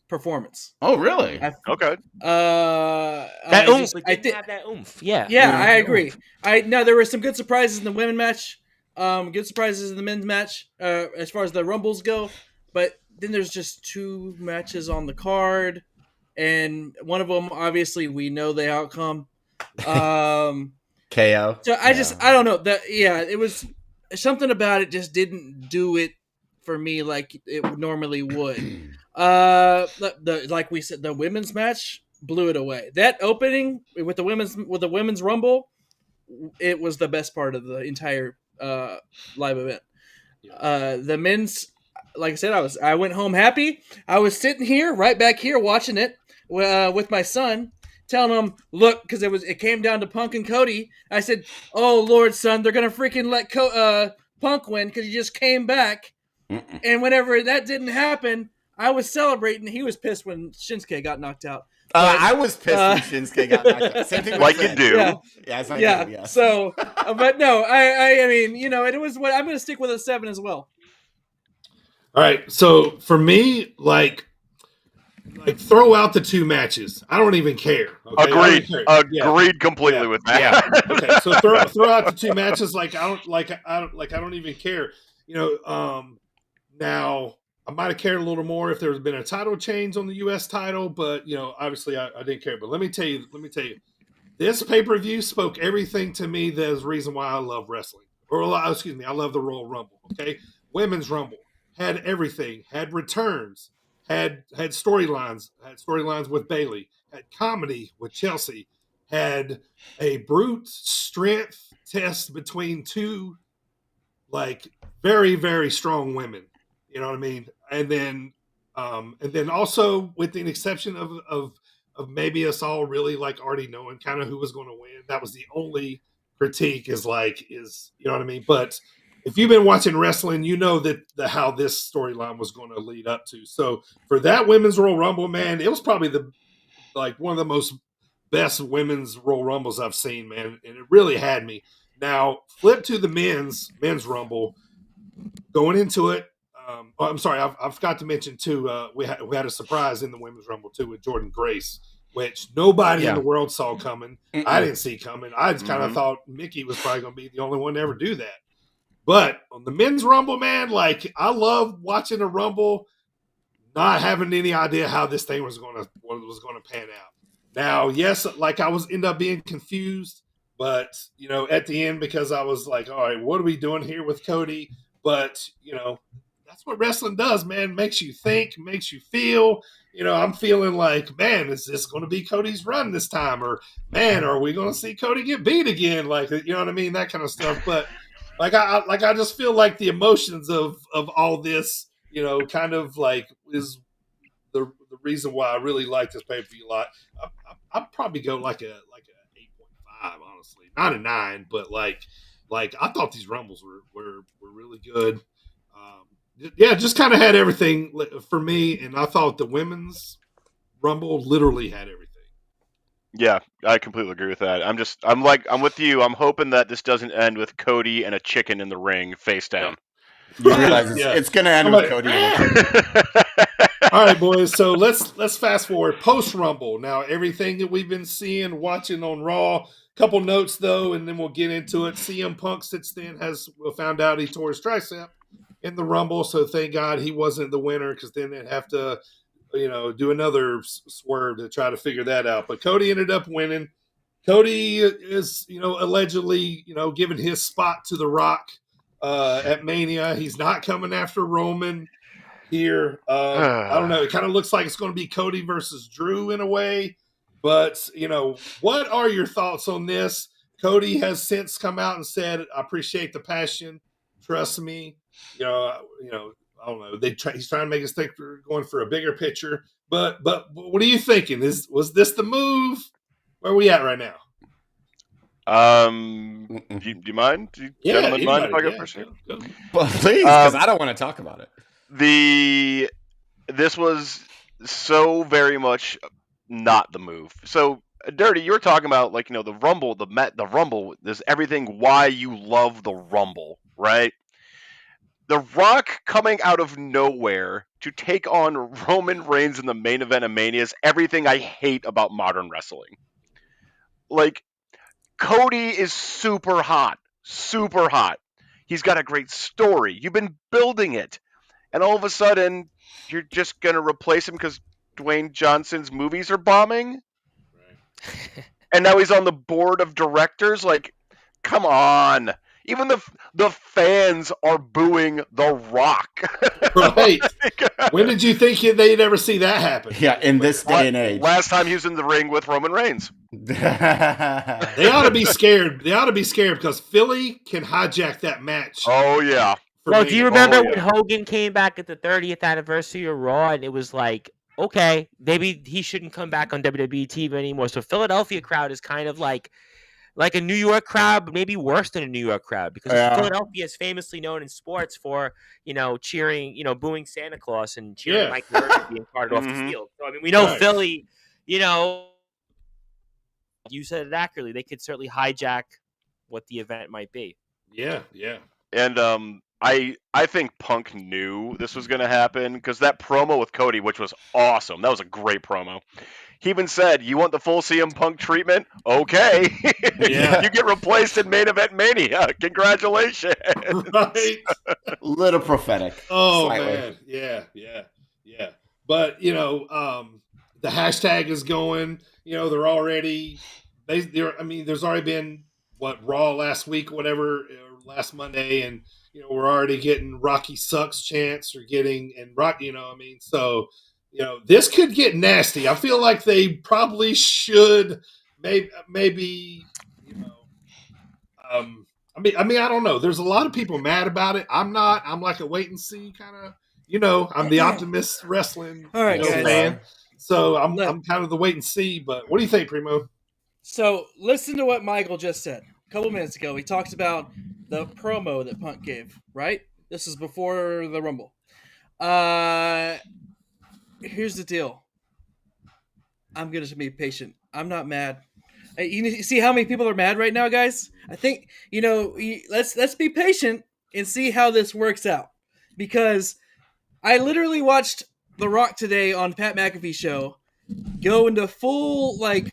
performance. Oh, really? Okay. That oomph. I didn't have that oomph. Yeah. Yeah, I agree. Now there were some good surprises in the women's match. Good surprises in the men's match as far as the Rumbles go. But then there's just 2 matches on the card. And one of them, obviously, we know the outcome. KO. So I don't know. It was something about it just didn't do it for me like it normally would. Like we said, the women's match blew it away. That opening with the women's rumble, it was the best part of the entire live event. The men's, like I said, I went home happy. I was sitting here, right back here, watching it with my son, telling him, look, because it came down to Punk and Cody. I said, "Oh Lord, son, they're gonna freaking let Punk win because he just came back." And whenever that didn't happen, I was celebrating. He was pissed when Shinsuke got knocked out. I was pissed when Shinsuke got knocked out. Same thing with like you do. Yeah. So, but no, I mean, it was what I'm going to stick with a 7 as well. All right. So for me, like throw out the 2 matches. I don't even care. Okay? Agreed completely with that. Yeah. Okay. So throw out the 2 matches. I don't even care. Now I might have cared a little more if there had been a title change on the U.S. title, but obviously I didn't care. But let me tell you, this pay-per-view spoke everything to me. That is the reason why I love wrestling. I love the Royal Rumble. Okay, Women's Rumble had everything. Had returns. Had storylines. Had storylines with Bailey. Had comedy with Chelsea. Had a brute strength test between 2 very, very strong women. You know what I mean? And then also with the exception of maybe us all really already knowing kind of who was going to win. That was the only critique is you know what I mean? But if you've been watching wrestling, you know that how this storyline was going to lead up to. So for that women's Royal Rumble, man, it was probably one of the most best women's Royal Rumbles I've seen, man. And it really had me. Now flip to the men's Rumble. Going into it, I'm sorry, I forgot to mention too. We had a surprise in the women's Rumble too with Jordan Grace, which nobody in the world saw coming. I didn't see coming. I just kind of thought Mickey was probably going to be the only one to ever do that. But on the men's Rumble, man, I love watching a Rumble, not having any idea how this thing was going to pan out. Now, yes, I was end up being confused, but at the end because I was like, all right, what are we doing here with Cody? But, that's what wrestling does, man. Makes you think, makes you feel. I'm feeling like, man, is this going to be Cody's run this time? Or, man, are we going to see Cody get beat again? You know what I mean? That kind of stuff. But, I just feel like the emotions of all this, kind of is the reason why I really like this pay-per-view a lot. I'd probably go like a 8.5, honestly. Not a 9, but Like I thought these Rumbles were really good. Yeah, just kind of had everything for me, and I thought the women's Rumble literally had everything. Yeah, I completely agree with that. I'm with you. I'm hoping that this doesn't end with Cody and a chicken in the ring face down. You realize it's going to end with Cody. All right, boys. So let's fast forward post Rumble. Now everything that we've been seeing, watching on Raw. Couple notes though, and then we'll get into it. CM Punk since then has found out he tore his tricep in the Rumble, so thank God he wasn't the winner because then they'd have to, do another swerve to try to figure that out. But Cody ended up winning. Cody is, allegedly, giving his spot to The Rock at Mania. He's not coming after Roman here. I don't know. It kind of looks like it's going to be Cody versus Drew in a way. But, what are your thoughts on this? Cody has since come out and said, I appreciate the passion. Trust me. I don't know. He's trying to make us think we're going for a bigger picture. But what are you thinking? Was this the move? Where are we at right now? Do you mind? Gentlemen mind if I go first? Well, please, because I don't want to talk about it. This was so very much not the move. So, Dirty, you were talking about the Rumble, the Rumble. There's everything why you love the Rumble, right? The Rock coming out of nowhere to take on Roman Reigns in the main event of Mania is everything I hate about modern wrestling. Cody is super hot. Super hot. He's got a great story. You've been building it. And all of a sudden, you're just going to replace him because Dwayne Johnson's movies are bombing? Right. And now he's on the board of directors? Come on. Even the fans are booing The Rock. Right. When did you think they'd ever see that happen? Yeah, in this day and age. Last time he was in the ring with Roman Reigns. They ought to be scared. They ought to be scared because Philly can hijack that match. Oh, yeah. Well, do you remember when Hogan came back at the 30th anniversary of Raw and it was like, okay, maybe he shouldn't come back on WWE TV anymore. So Philadelphia crowd is kind of like a New York crowd, but maybe worse than a New York crowd because Philadelphia is famously known in sports for, cheering, booing Santa Claus and cheering Mike Murray being carted off the field. So, we know Philly, you said it accurately. They could certainly hijack what the event might be. Yeah, yeah. And I think Punk knew this was going to happen because that promo with Cody, which was awesome. That was a great promo. He even said, you want the full CM Punk treatment? Okay. Yeah. You get replaced in main event Mania. Congratulations. Right. Little prophetic. Oh, slightly. man. Yeah. But, the hashtag is going, they're already, there's already been, Raw last week, whatever, last Monday, and, we're already getting Rocky Sucks chants or getting, and Rock, so, this could get nasty. I feel like they probably should maybe I don't know. There's a lot of people mad about it. I'm not. I'm like a wait and see kind of, I'm the optimist wrestling fan. So I'm kind of the wait and see, but what do you think, Primo? So listen to what Michael just said a couple minutes ago. He talks about the promo that Punk gave, right? This is before the Rumble. Here's the deal. I'm going to be patient. I'm not mad. You see how many people are mad right now, guys? I think, let's be patient and see how this works out. Because I literally watched The Rock today on Pat McAfee's show go into full, what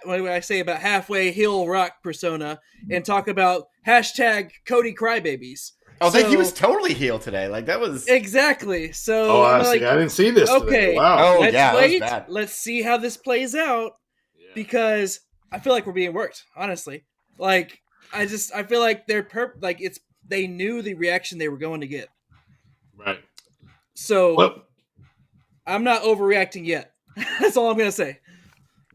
do I say, about halfway heel Rock persona and talk about hashtag Cody Crybabies. Oh, so, he was totally heel today. That was exactly. So I didn't see this. Okay, today. Wow. Let's see how this plays out because I feel like we're being worked. Honestly, I feel like they're they knew the reaction they were going to get. Right. So I'm not overreacting yet. That's all I'm gonna say.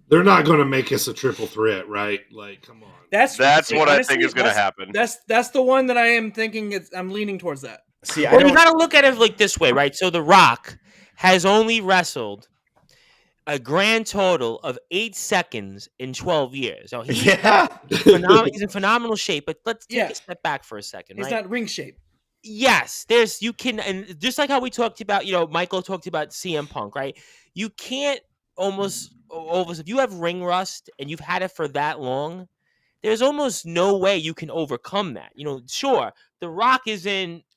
They're not going to make us a triple threat, right? Come on. That's what honestly, I think is going to happen. That's the one that I am thinking. I'm leaning towards that. See, you got to look at it this way, right? So The Rock has only wrestled a grand total of 8 seconds in 12 years. So he's in phenomenal shape, but let's take a step back for a second, He's right? not ring shape. Yes, and just like how we talked about, Michael talked about CM Punk, right? You can't if you have ring rust and you've had it for that long, there's almost no way you can overcome that. Sure, The Rock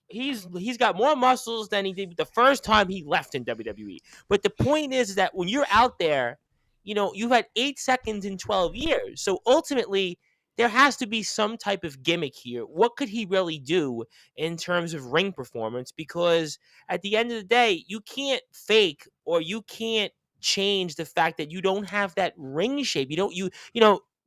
he's got more muscles than he did the first time he left in WWE. But the point is that when you're out there, you've had 8 seconds in 12 years. So ultimately, there has to be some type of gimmick here. What could he really do in terms of ring performance? Because at the end of the day, you can't fake or you can't change the fact that you don't have that ring shape.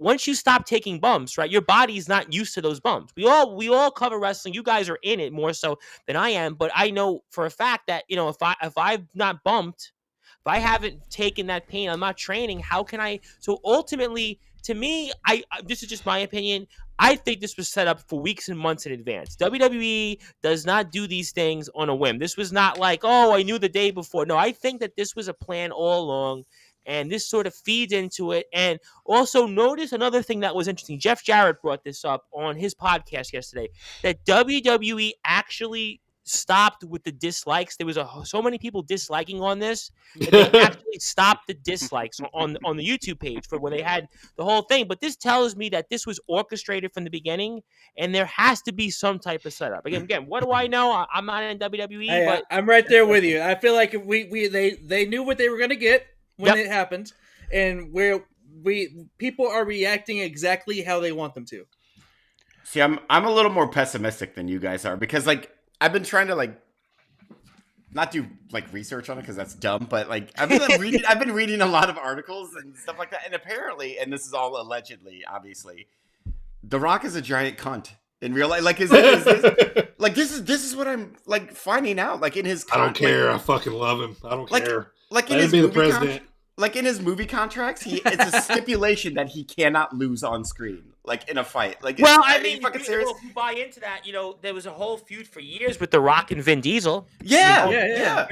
Once you stop taking bumps, right, your body's not used to those bumps. We all cover wrestling. You guys are in it more so than I am, but I know for a fact that if I've not bumped, if I haven't taken that pain, I'm not training. How can I? So ultimately, to me, this is just my opinion. I think this was set up for weeks and months in advance. WWE does not do these things on a whim. This was not like, oh, I knew the day before. No, I think that this was a plan all along. And this sort of feeds into it. And also notice another thing that was interesting. Jeff Jarrett brought this up on his podcast yesterday, that WWE actually stopped with the dislikes. There was so many people disliking on this that they actually stopped the dislikes on the YouTube page for when they had the whole thing. But this tells me that this was orchestrated from the beginning, and there has to be some type of setup. Again, what do I know? I'm not in WWE, but I'm right there with you. I feel like they knew what they were going to get when it happened, and people are reacting exactly how they want them to. See, I'm a little more pessimistic than you guys are because I've been trying to not do research on it because that's dumb, but I've been reading a lot of articles and stuff like that, and apparently, and this is all allegedly, obviously, The Rock is a giant cunt in real life. This is what I'm finding out. In his, I don't care. I fucking love him. I don't care. In his be the president. In his movie contracts, it's a stipulation that he cannot lose on screen, in a fight. I mean, fucking serious. If you buy into that, there was a whole feud for years with The Rock and Vin Diesel. Yeah.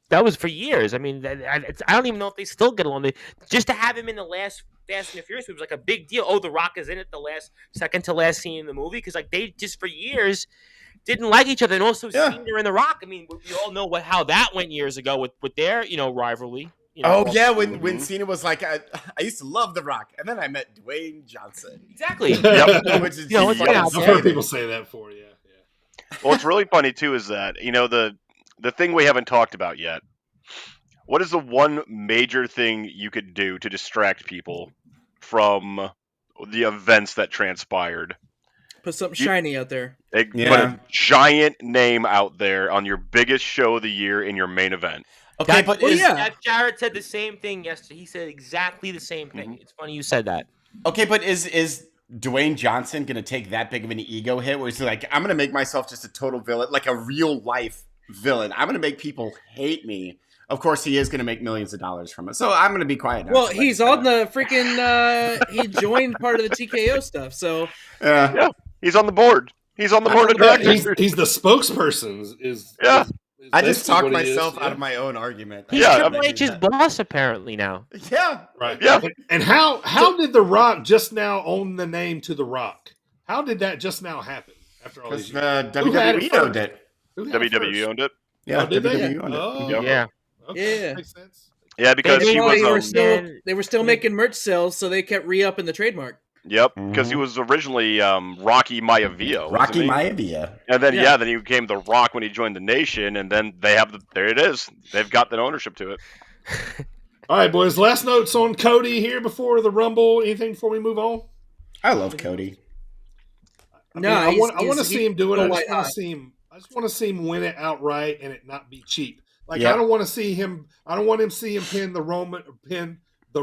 That was for years. I mean, I don't even know if they still get along. Just to have him in the last Fast and the Furious movie was a big deal. Oh, The Rock is in it, the second to last scene in the movie, because they just for years didn't like each other, and also Cena and The Rock. I mean, we all know how that went years ago with their rivalry. When Cena was like, I used to love The Rock, and then I met Dwayne Johnson. Exactly. Which is I've heard people say that for you. Yeah. Well, what's really funny too is that the thing we haven't talked about yet. What is the one major thing you could do to distract people from the events that transpired? Put something shiny out there. Put a giant name out there on your biggest show of the year in your main event. Okay, Jeff Jarrett said the same thing yesterday. He said exactly the same thing. Mm-hmm. It's funny you said that. Okay, but is Dwayne Johnson going to take that big of an ego hit where he's like, I'm going to make myself just a total villain, like a real life villain. I'm going to make people hate me. Of course, he is going to make millions of dollars from it. So I'm going to be quiet now. Well, he's on the freaking, he joined part of the TKO stuff. So yeah, he's on the board. He's on the board of directors. He's the spokesperson. I just talked myself out of my own argument. He's Triple H's boss apparently now. Yeah. Right. Yeah. And how did The Rock just now own the name to The Rock? How did that just now happen after all these years? WWE owned it. WWE owned it. Yeah, WWE owned it. Oh, yeah. Okay. Yeah. Makes sense. Yeah, because they were still making merch sales, so they kept re-upping the trademark. Yep, because he was originally Rocky Maivia. Rocky Maivia. And then then he became The Rock when he joined the Nation, and then there it is. They've got that ownership to it. All right, boys. Last notes on Cody here before the Rumble. Anything before we move on? I love Cody. I want to see him do it. I just want to see him win it outright and it not be cheap. I don't want to see him. I don't want him to see him pin The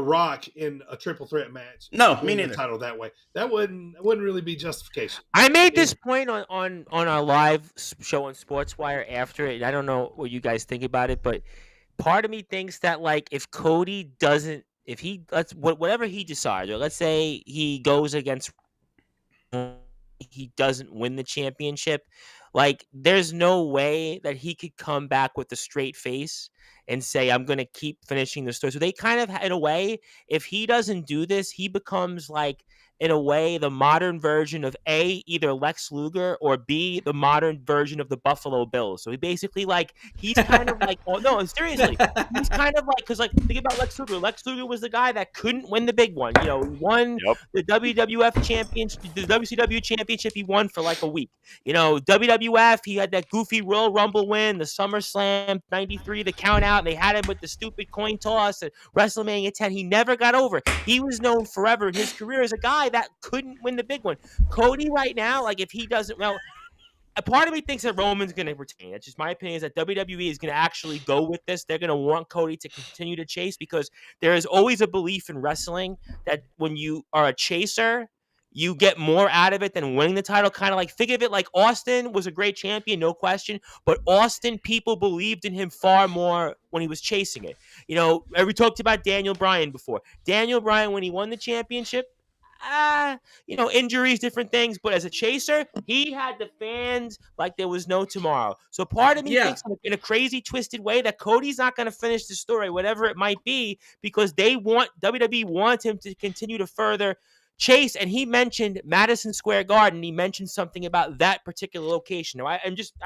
Rock in a triple threat match. No, me neither. The title that way. That wouldn't really be justification. I made this point on our live show on Sportswire after it. I don't know what you guys think about it, but part of me thinks that if Cody doesn't, whatever he decides, or let's say he goes against, he doesn't win the championship. There's no way that he could come back with a straight face and say, I'm going to keep finishing the story. So they kind of, in a way, if he doesn't do this, he becomes like, in a way, the modern version of A, either Lex Luger, or B, the modern version of the Buffalo Bills. So he basically he's kind of like, oh no, seriously, he's kind of like, because think about Lex Luger. Lex Luger was the guy that couldn't win the big one. He won the WWF championship, the WCW championship. He won for like a week. WWF, he had that goofy Royal Rumble win, the SummerSlam '93, the count out, and they had him with the stupid coin toss at WrestleMania 10. He never got over. He was known forever in his career as a guy that couldn't win the big one. Cody right now, if he doesn't, a part of me thinks that Roman's going to retain. That's just my opinion, is that WWE is going to actually go with this. They're going to want Cody to continue to chase, because there is always a belief in wrestling that when you are a chaser, you get more out of it than winning the title. Kind of think of it like Austin was a great champion, no question, but Austin, people believed in him far more when he was chasing it. We talked about Daniel Bryan before. Daniel Bryan, when he won the championship, injuries, different things, but as a chaser, he had the fans like there was no tomorrow. So part of me thinks in a crazy, twisted way that Cody's not going to finish the story, whatever it might be, because WWE wants him to continue to further chase. And he mentioned Madison Square Garden. He mentioned something about that particular location. Now, I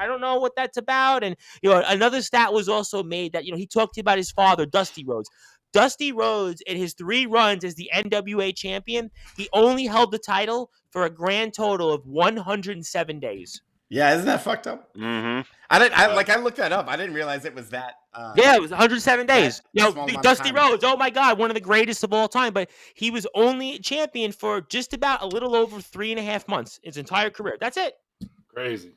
don't know what that's about. And another stat was also made that he talked about his father, Dusty Rhodes. Dusty Rhodes, in his 3 runs as the NWA champion, he only held the title for a grand total of 107 days. Yeah, isn't that fucked up? Mm-hmm. I looked that up. I didn't realize it was that. Yeah, it was 107 days. Dusty Rhodes, oh my God, one of the greatest of all time. But he was only champion for just about a little over 3.5 months, his entire career. That's it. Crazy.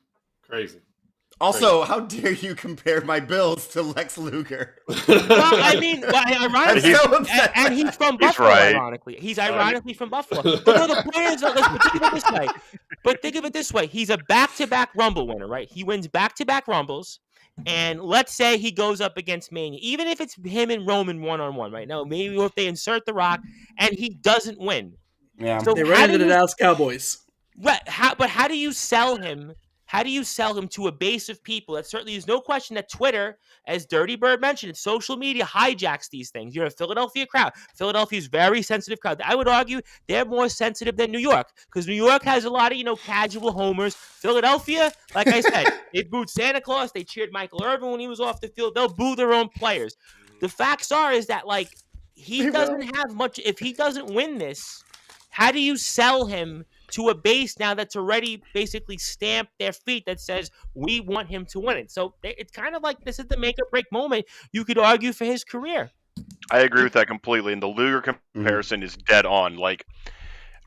Also, how dare you compare my Bills to Lex Luger? Ironically, and he's from Buffalo. Right. Ironically, he's ironically from Buffalo. But the point is, think of it this way. But think of it this way: he's a back-to-back Rumble winner, right? He wins back-to-back Rumbles, and let's say he goes up against Mania, even if it's him and Roman one-on-one, right? Now, maybe if they insert The Rock and he doesn't win, So they ran into the Dallas Cowboys. Right? But how do you sell him? How do you sell him to a base of people? That certainly is no question that Twitter, as Dirty Bird mentioned, social media hijacks these things. You're a Philadelphia crowd. Philadelphia's very sensitive crowd. I would argue they're more sensitive than New York, because New York has a lot of, casual homers. Philadelphia, like I said, they booed Santa Claus. They cheered Michael Irvin when he was off the field. They'll boo their own players. The facts is that, he doesn't have much. If he doesn't win this, how do you sell him to a base now that's already basically stamped their feet that says we want him to win it? So it's kind of like this is the make or break moment, you could argue, for his career. I agree with that completely, and the Luger comparison is dead on.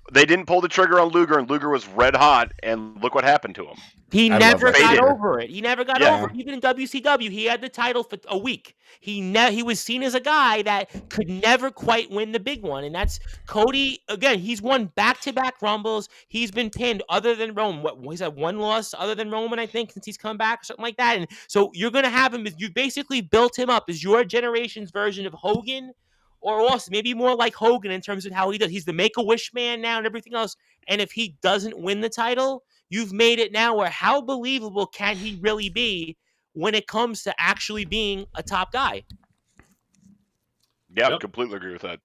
They didn't pull the trigger on Luger, and Luger was red hot, and look what happened to him. He never got over it. Yeah. Even in WCW, he had the title for a week. He was seen as a guy that could never quite win the big one, and that's Cody. Again, he's won back-to-back Rumbles. He's been pinned other than Roman. He's had one loss other than Roman, I think, since he's come back or something like that. And so you're going to have him. You basically built him up as your generation's version of Hogan, or Austin, maybe more like Hogan in terms of how he does. He's the Make-A-Wish man now and everything else. And if he doesn't win the title, you've made it now where how believable can he really be when it comes to actually being a top guy? Yeah, completely agree with that.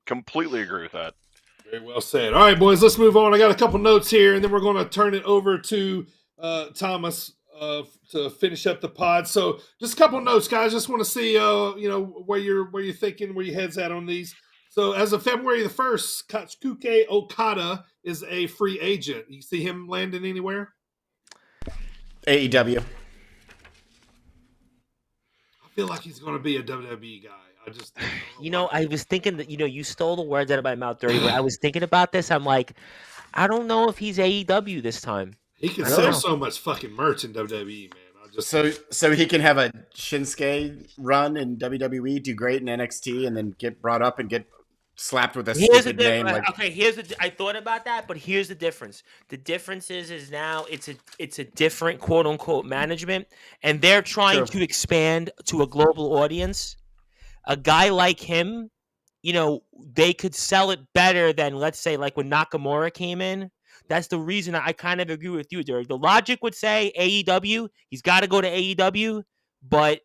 Very well said. All right, boys, let's move on. I got a couple notes here, and then we're going to turn it over to Thomas to finish up the pod. So just a couple notes, guys. Just want to see, where you're thinking, where your head's at on these. So as of February the 1st, Katsuke Okada is a free agent. You see him landing anywhere? AEW. I feel like he's going to be a WWE guy. I was thinking that, you stole the words out of my mouth, Dirty. But I was thinking about this. I'm like, I don't know if he's AEW this time. He can sell so much fucking merch in WWE, man. So he can have a Shinsuke run in WWE, do great in NXT, and then get brought up and get slapped with a stupid name. I thought about that, but here's the difference. The difference is now it's a different quote unquote management, and they're trying to expand to a global audience. A guy like him, they could sell it better than, let's say, like when Nakamura came in. That's the reason I kind of agree with you, Derek. The logic would say AEW. He's got to go to AEW, but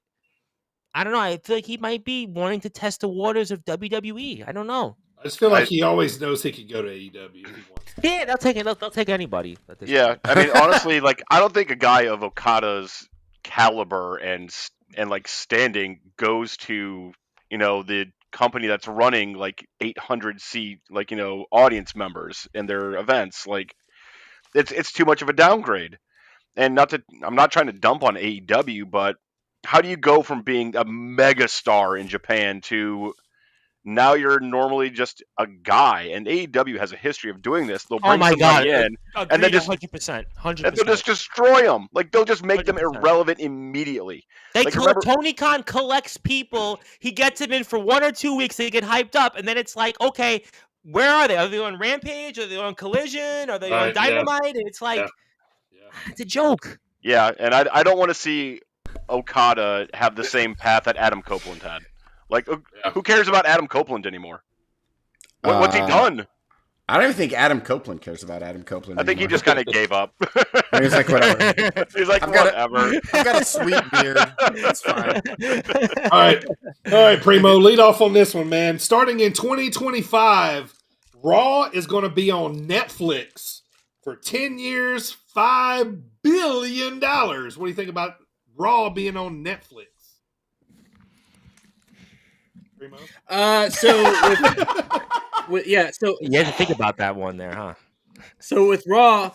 I don't know. I feel like he might be wanting to test the waters of WWE. I don't know. I just feel like he always knows he could go to AEW if he wants. Yeah, they'll take it. They'll take anybody. Yeah, I mean, honestly, like I don't think a guy of Okada's caliber and like standing goes to the company that's running like 800 seat audience members in their events. Like it's too much of a downgrade. And I'm not trying to dump on AEW, but how do you go from being a mega star in Japan to now you're normally just a guy? And AEW has a history of doing this. They'll bring somebody in, and then just 100%, and they'll just destroy them. Like they'll just make them 100%. irrelevant immediately. Tony Khan collects people. He gets them in for 1 or 2 weeks. They get hyped up, and then it's like, okay, where are they? Are they on Rampage? Are they on Collision? Are they on Dynamite? Yeah. And it's like, it's a joke. Yeah, and I don't want to see Okada have the same path that Adam Copeland had. Like, who cares about Adam Copeland anymore? What's he done? I don't even think Adam Copeland cares about Adam Copeland. I think he just kind of gave up. He's like, whatever. He's like, whatever. I've got a sweet beard. It's fine. All right, Primo, lead off on this one, man. Starting in 2025, Raw is going to be on Netflix for 10 years, $5 billion. What do you think about Raw being on Netflix? Primo? So You had to think about that one there, huh? So with Raw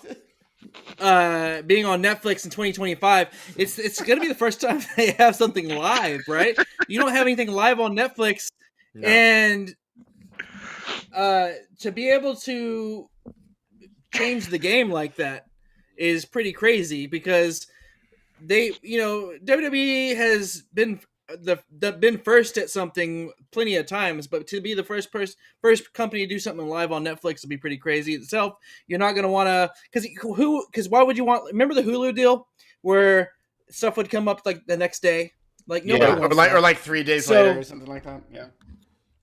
being on Netflix in 2025, it's going to be the first time they have something live, right? You don't have anything live on Netflix, no. And to be able to change the game like that is pretty crazy because WWE has been been first at something plenty of times, but to be the first company to do something live on Netflix would be pretty crazy itself. You're not going to want to, because why would you want? Remember the Hulu deal where stuff would come up like the next day, like nobody wants or like 3 days later or something like that. Yeah,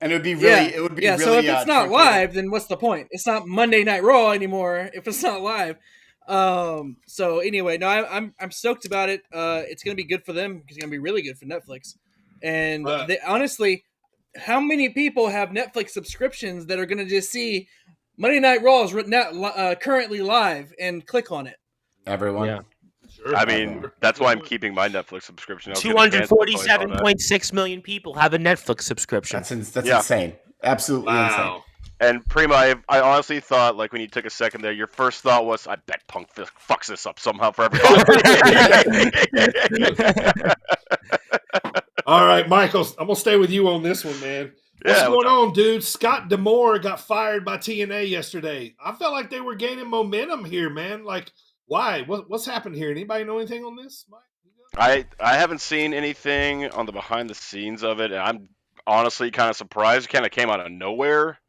and it would be really, So if it's not live, then what's the point? It's not Monday Night Raw anymore if it's not live. So anyway, no, I'm stoked about it. It's going to be good for them. It's going to be really good for Netflix. And honestly, how many people have Netflix subscriptions that are going to just see Monday Night Raw is currently live and click on it? Everyone. Yeah. Sure. I mean, that's why I'm keeping my Netflix subscription. 247.6 million people have a Netflix subscription. That's insane. Absolutely insane. And Prima, I honestly thought, like, when you took a second there, your first thought was, I bet Punk fucks this up somehow for everyone. All right, Michael, I'm going to stay with you on this one, man. What's going on, dude? Scott D'Amore got fired by TNA yesterday. I felt like they were gaining momentum here, man. Like, why? What's happened here? Anybody know anything on this, Mike? I haven't seen anything on the behind the scenes of it, and I'm honestly kind of surprised. It kind of came out of nowhere.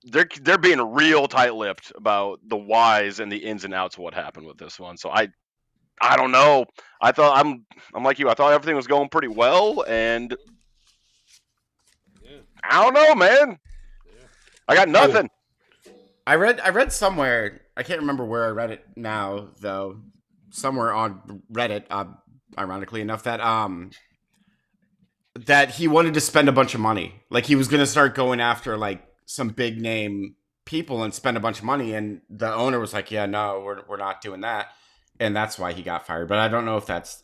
They're being real tight-lipped about the whys and the ins and outs of what happened with this one. So I don't know. I thought I'm like you. I thought everything was going pretty well, and I don't know, man. I got nothing. I read somewhere. I can't remember where I read it now, though. Somewhere on Reddit, ironically enough, that he wanted to spend a bunch of money. Like he was going to start going after like some big name people and spend a bunch of money, and the owner was like, "Yeah, no, we're not doing that," and that's why he got fired. But I don't know if that's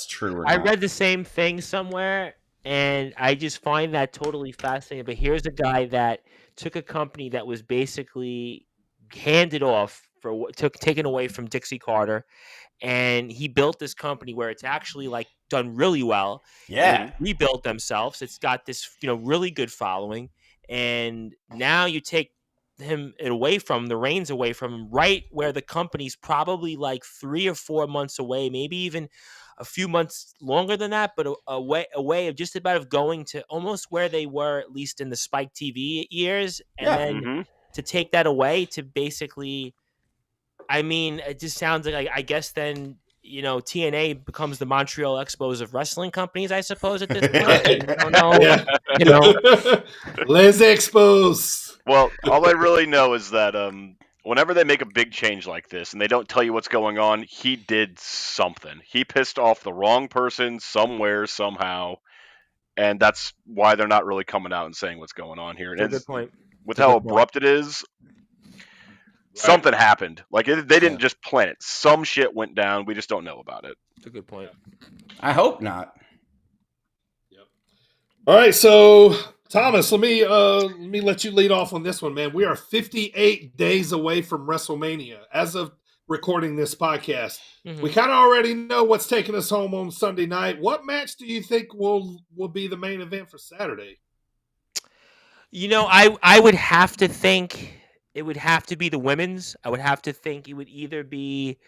true or not. I read the same thing somewhere, and I just find that totally fascinating. But here's a guy that took a company that was basically handed off taken away from Dixie Carter, and he built this company where it's actually like done really well. Yeah, rebuilt themselves. It's got this really good following. And now you take the reins away from him, right where the company's probably like 3 or 4 months away, maybe even a few months longer than that, but a way of just about going to almost where they were, at least in the Spike TV years. And then to take that away to basically, I mean, it just sounds like, I guess then, TNA becomes the Montreal Expos of wrestling companies, I suppose, at this point. I don't know. Les Expos. Well, all I really know is that whenever they make a big change like this and they don't tell you what's going on, he did something. He pissed off the wrong person somewhere, somehow. and that's why they're not really coming out and saying what's going on here. That's a And good point. with That's a how good point. abrupt it is, something happened. Like they didn't just plan it. Some shit went down. We just don't know about it. That's a good point. I hope not. All right, so Thomas, let me let you lead off on this one, man. We are 58 days away from WrestleMania as of recording this podcast. Mhm. We kind of already know what's taking us home on Sunday night. What match do you think will be the main event for Saturday? You know, I would have to think it would have to be the women's. I would have to think it would either be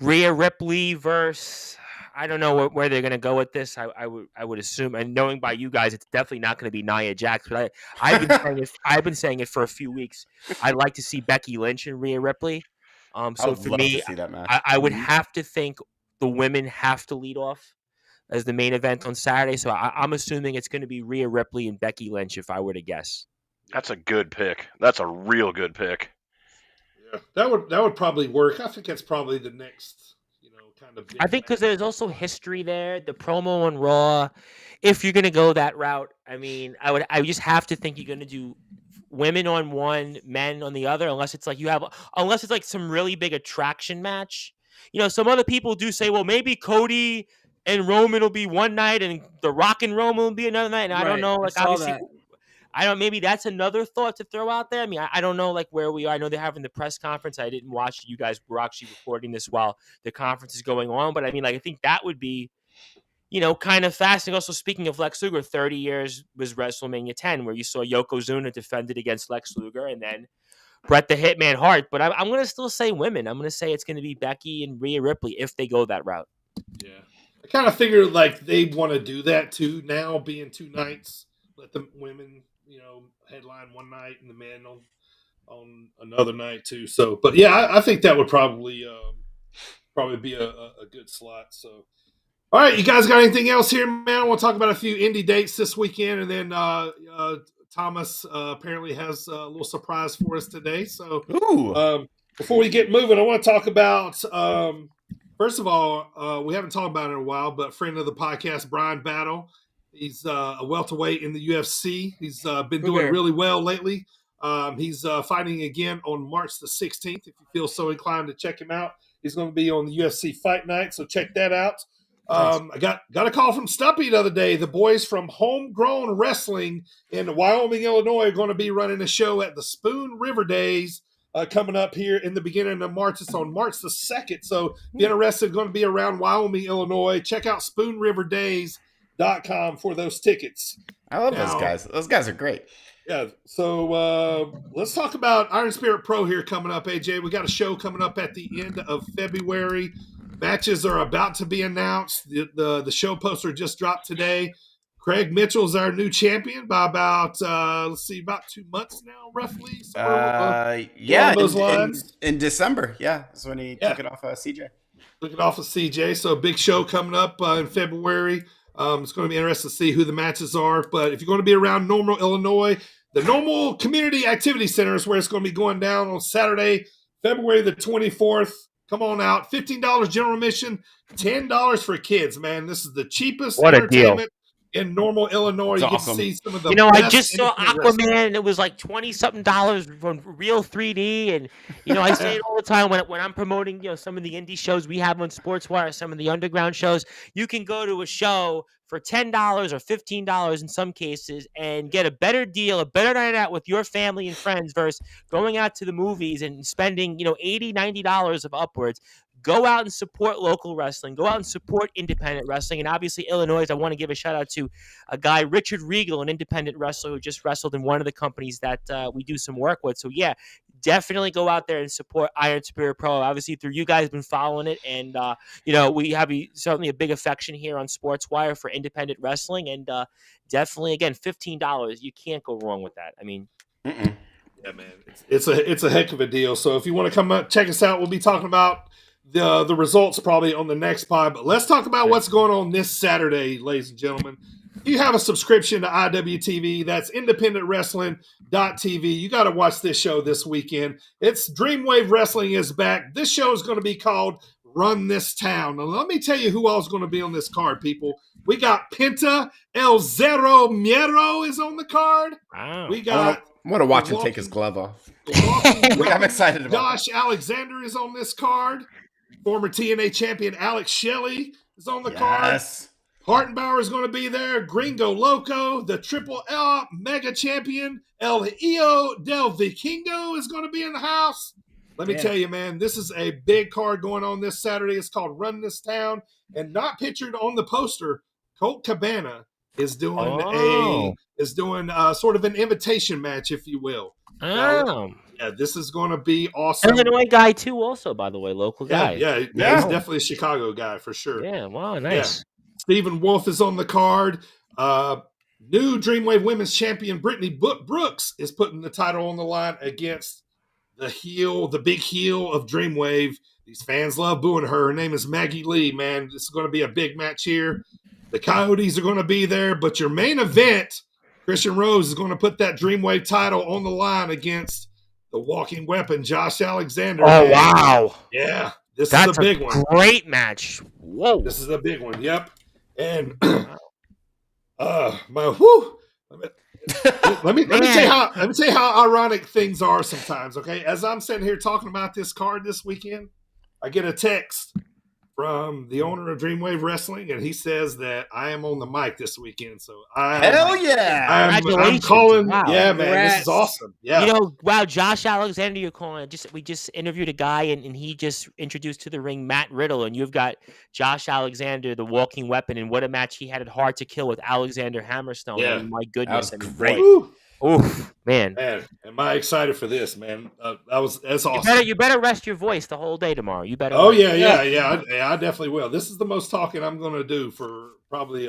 Rhea Ripley versus, I don't know where they're going to go with this. I would assume, and knowing by you guys, it's definitely not going to be Nia Jax. But I've been saying it for a few weeks. I'd like to see Becky Lynch and Rhea Ripley. I So would for love me, to see that match. I would have to think the women have to lead off as the main event on Saturday. So I'm assuming it's going to be Rhea Ripley and Becky Lynch, if I were to guess. That's a good pick. That's a real good pick. Yeah, that would probably work. I think that's probably the next, kind of. I think because there's also history there. The promo on Raw, if you're gonna go that route, I mean, I would just have to think you're gonna do women on one, men on the other, unless it's like some really big attraction match. Some other people do say, well, maybe Cody and Roman will be one night, and The Rock and Roman will be another night. And I don't know, like obviously. That. I don't. Maybe that's another thought to throw out there. I mean, I don't know like where we are. I know they're having the press conference. I didn't watch. You guys were actually recording this while the conference is going on. But I mean, like I think that would be, kind of fascinating. Also, speaking of Lex Luger, 30 years was WrestleMania 10, where you saw Yokozuna defended against Lex Luger, and then Bret the Hitman Hart. But I'm going to still say women. I'm going to say it's going to be Becky and Rhea Ripley if they go that route. Yeah, I kind of figured like they want to do that too. Now being two nights, let the women. Headline one night and the men on another night too. So, but yeah, I think that would probably be a good slot. So, all right, you guys got anything else here, man? I want to talk about a few indie dates this weekend, and then Thomas apparently has a little surprise for us today. So, before we get moving, I want to talk about first of all, we haven't talked about it in a while, but friend of the podcast, Brian Battle. He's a welterweight in the UFC. He's been doing really well lately. He's fighting again on March the 16th. If you feel so inclined to check him out, he's going to be on the UFC Fight Night, so check that out. I got a call from Stumpy the other day. The boys from Homegrown Wrestling in Wyoming, Illinois, are going to be running a show at the Spoon River Days coming up here in the beginning of March. It's on March the 2nd. So if you're interested, going to be around Wyoming, Illinois, check out SpoonRiverDays.com for those tickets. I love those guys. Those guys are great. Yeah. So let's talk about Iron Spirit Pro here coming up, AJ. We got a show coming up at the end of February. Matches are about to be announced. The show poster just dropped today. Craig Mitchell's our new champion by about 2 months now, roughly. Those lines. In December. Yeah, that's when he took it off CJ. Took it off of CJ. So a big show coming up in February. It's going to be interesting to see who the matches are. But if you're going to be around Normal, Illinois, the Normal Community Activity Center is where it's going to be going down on Saturday, February the 24th. Come on out. $15 general admission, $10 for kids, man. This is the cheapest entertainment in Normal, Illinois. You get to see some of the I just saw Aquaman, and it was like $20-something from Real 3D. And, I say it all the time when I'm promoting, some of the indie shows we have on Sportswire, some of the underground shows. You can go to a show for $10 or $15 in some cases and get a better deal, a better night out with your family and friends versus going out to the movies and spending, $80, $90 of upwards. Go out and support local wrestling. Go out and support independent wrestling. And obviously, Illinois, I want to give a shout out to a guy, Richard Regal, an independent wrestler who just wrestled in one of the companies that we do some work with. So, yeah, definitely go out there and support Iron Spirit Pro. Obviously, through you guys, been following it. And, we have certainly a big affection here on Sportswire for independent wrestling. And definitely, again, $15. You can't go wrong with that. I mean, yeah, man, it's a heck of a deal. So if you want to come up, check us out. We'll be talking about the results probably on the next pod, but let's talk about what's going on this Saturday, ladies and gentlemen. If you have a subscription to IWTV, that's independentwrestling.tv. You got to watch this show this weekend. It's Dreamwave Wrestling is back. This show is going to be called Run This Town. Now, let me tell you who else is going to be on this card, people. We got Penta El Zero Miedo is on the card. Wow. We got. I want to watch him take his glove off. I'm excited about Josh Alexander is on this card. Former TNA champion Alex Shelley is on the card. Hartenbauer is going to be there. Gringo Loco, the Triple L Mega Champion El Hijo del Vikingo is going to be in the house. Let me tell you, man, this is a big card going on this Saturday. It's called Run This Town. And not pictured on the poster, Colt Cabana is doing sort of an invitation match, if you will. Yeah, this is going to be awesome. Illinois guy too, also, by the way, local guy. Yeah, he's definitely a Chicago guy for sure. Yeah, wow, nice. Yeah. Stephen Wolf is on the card. New Dreamwave Women's Champion Brittany Brooks is putting the title on the line against the big heel of Dreamwave. These fans love booing her. Her name is Maggie Lee, man. This is going to be a big match here. The Coyotes are going to be there, but your main event, Christian Rose is going to put that Dreamwave title on the line against the walking weapon, Josh Alexander. Oh, wow. Yeah, that's is a big one. Great match. Whoa. This is a big one. Yep. And let me tell you how ironic things are sometimes. Okay, as I'm sitting here talking about this card this weekend, I get a text from the owner of Dreamwave Wrestling, and he says that I am on the mic this weekend. So I'm calling. Wow. Yeah, man, this is awesome. Yeah, wow, Josh Alexander, you're calling. We just interviewed a guy, and he just introduced to the ring Matt Riddle, and you've got Josh Alexander, the walking weapon, and what a match he had at Hard to Kill with Alexander Hammerstone. Yeah, my goodness, that was great. Oof, man. Am I excited for this, man? That's awesome. You better rest your voice the whole day tomorrow. You better. Oh yeah. I definitely will. This is the most talking I'm going to do for probably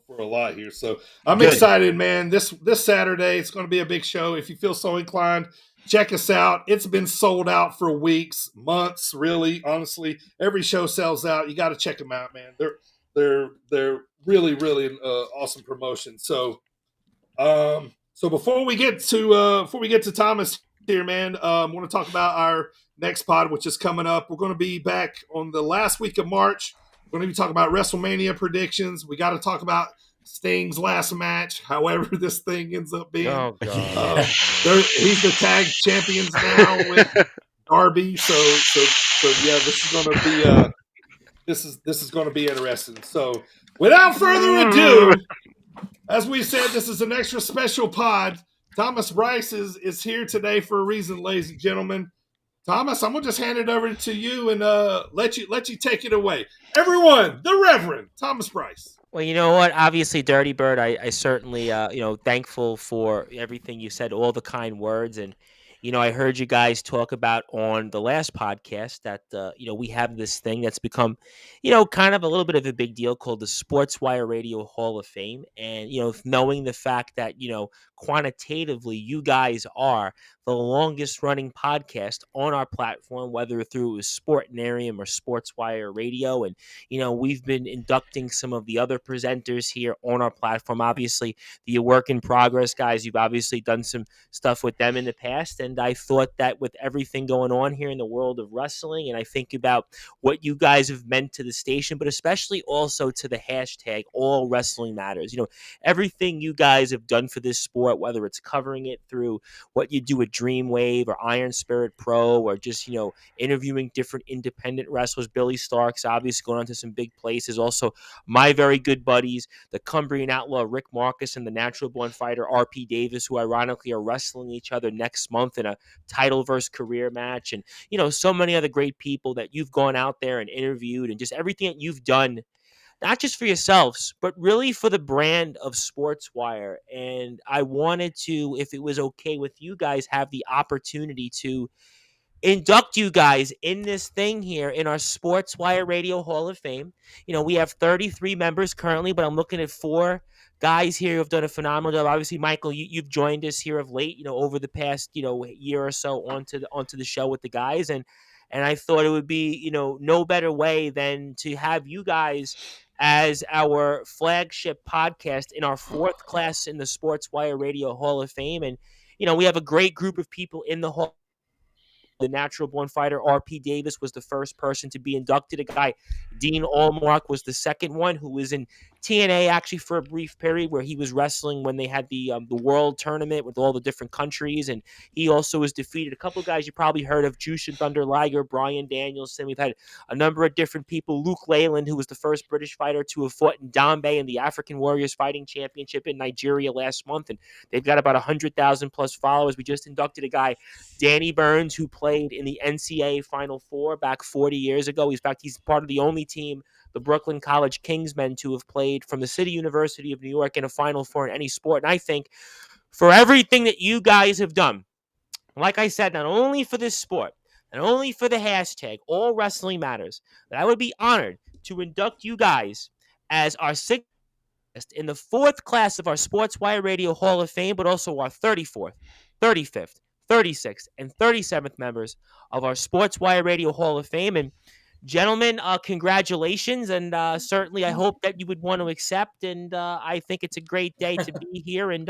for a lot here. So I'm excited, man. This Saturday, it's going to be a big show. If you feel so inclined, check us out. It's been sold out for weeks, months, really. Honestly, every show sells out. You got to check them out, man. They're really awesome promotion. So So before we get to Thomas here, man, I want to talk about our next pod, which is coming up. We're going to be back on the last week of March. We're going to be talking about WrestleMania predictions. We got to talk about Sting's last match, however this thing ends up being. Oh God! He's the tag champions now with Darby. So yeah, this is going to be interesting. So without further ado. As we said, this is an extra special pod. Thomas Brice is here today for a reason, ladies and gentlemen. Thomas, I'm gonna just hand it over to you and let you take it away. Everyone, the Reverend Thomas Brice. Well, you know what? Obviously, Dirty Bird, I certainly thankful for everything you said, all the kind words, and I heard you guys talk about on the last podcast that we have this thing that's become kind of a little bit of a big deal called the Sportswire Radio Hall of Fame, and knowing the fact that quantitatively you guys are the longest running podcast on our platform, whether through Sportnarium or Sportswire Radio, and we've been inducting some of the other presenters here on our platform. Obviously, the Work in Progress guys, you've obviously done some stuff with them in the past, and I thought that with everything going on here in the world of wrestling, and I think about what you guys have meant to the station, but especially also to the hashtag All Wrestling Matters. Everything you guys have done for this sport, whether it's covering it through what you do at Dreamwave or Iron Spirit Pro, or just interviewing different independent wrestlers. Billy Starks obviously going on to some big places. Also, my very good buddies, the Cumbrian Outlaw Rick Marcus and the Natural Born Fighter RP Davis, who ironically are wrestling each other next month in a title versus career match, and so many other great people that you've gone out there and interviewed, and just everything that you've done, not just for yourselves, but really for the brand of Sportswire. And I wanted to, if it was okay with you guys, have the opportunity to induct you guys in this thing here in our Sportswire Radio Hall of Fame. We have 33 members currently, but I'm looking at 4 guys here who have done a phenomenal job. Obviously, Michael, you've joined us here of late, over the past, year or so onto the show with the guys. And I thought it would be, no better way than to have you guys as our flagship podcast in our 4th class in the Sportswire Radio Hall of Fame. And, we have a great group of people in the Hall the natural born fighter R.P. Davis was the first person to be inducted. A guy, Dean Allmark, was the second one, who was in TNA actually for a brief period where he was wrestling when they had the world tournament with all the different countries, and he also has defeated a couple of guys you probably heard of: Jushin Thunder Liger, Bryan Danielson. We've had a number of different people. Luke Leyland, who was the first British fighter to have fought in Dambe in the African Warriors Fighting Championship in Nigeria last month, and they've got about 100,000 plus followers. We just inducted a guy, Danny Burns, who played in the NCAA Final Four back 40 years ago. He's part of the only team, the Brooklyn College Kingsmen, to have played from the City University of New York in a Final Four in any sport. And I think for everything that you guys have done, like I said, not only for this sport, not only for the hashtag All Wrestling Matters, that I would be honored to induct you guys as our sixth in the fourth class of our Sportswire Radio Hall of Fame, but also our 34th, 35th, 36th, and 37th members of our Sportswire Radio Hall of Fame. And gentlemen, congratulations, and certainly I hope that you would want to accept, and I think it's a great day to be here, and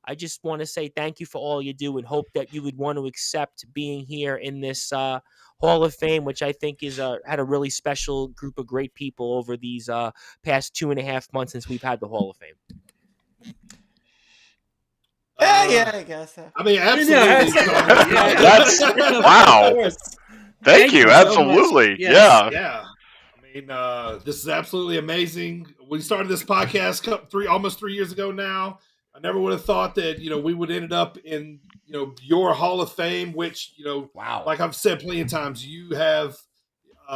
I just want to say thank you for all you do and hope that you would want to accept being here in this Hall of Fame, which I think is had a really special group of great people over these past 2.5 months since we've had the Hall of Fame. Yeah, I guess so. I mean, absolutely. That's wow. Thank you. So absolutely. much. Yeah. Yeah. I mean, this is absolutely amazing. We started this podcast almost 3 years ago now. I never would have thought that, we would end up in, your Hall of Fame, which, wow. Like I've said plenty of times, you have,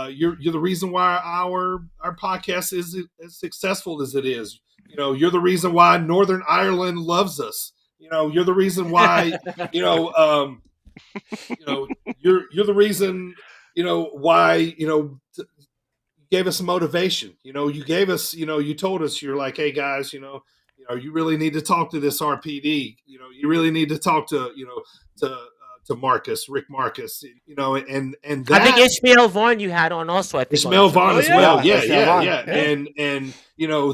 you're the reason why our podcast is as successful as it is. You're the reason why Northern Ireland loves us. You're the reason why, you're the reason, why, gave us motivation. You gave us, you told us, you're like, hey guys, you really need to talk to this RPD. You really need to talk to, to Rick Marcus, and that, I think Ishmael Vaughn you had on also. I think Ishmael Vaughn as well. Yeah. Vaughn. And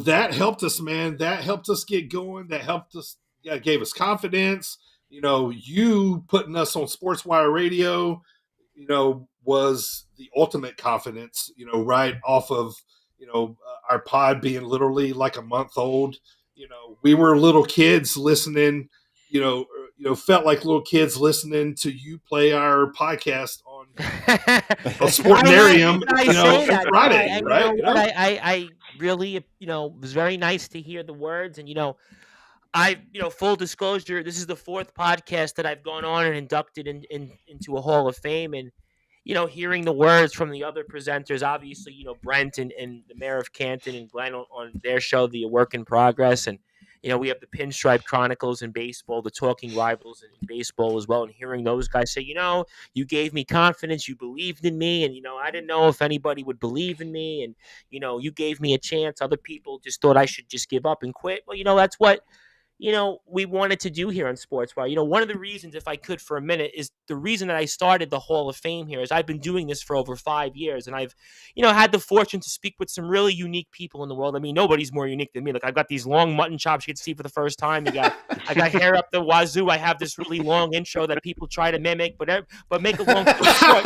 that helped us, man. That helped us get going. That helped us, gave us confidence. You putting us on Sportswire Radio, was the ultimate confidence, right off of, our pod being literally like a month old. We were little kids listening, felt like little kids listening to you play our podcast on Sportnarium, on Friday, right? I really, was very nice to hear the words, and full disclosure, this is the fourth podcast that I've gone on and inducted into a Hall of Fame, and hearing the words from the other presenters, obviously, Brent and the mayor of Canton and Glenn on their show, The Work in Progress. And, we have the Pinstripe Chronicles in baseball, the Talking Rivals in baseball as well. And hearing those guys say, you gave me confidence, you believed in me. And, I didn't know if anybody would believe in me. And, you gave me a chance. Other people just thought I should just give up and quit. Well, that's what we wanted to do here on Sportswire. One of the reasons, if I could for a minute, is the reason that I started the Hall of Fame here is I've been doing this for over 5 years, and I've, had the fortune to speak with some really unique people in the world. I mean, nobody's more unique than me. Like, I've got these long mutton chops you get to see for the first time. I got hair up the wazoo. I have this really long intro that people try to mimic, but make a long story short,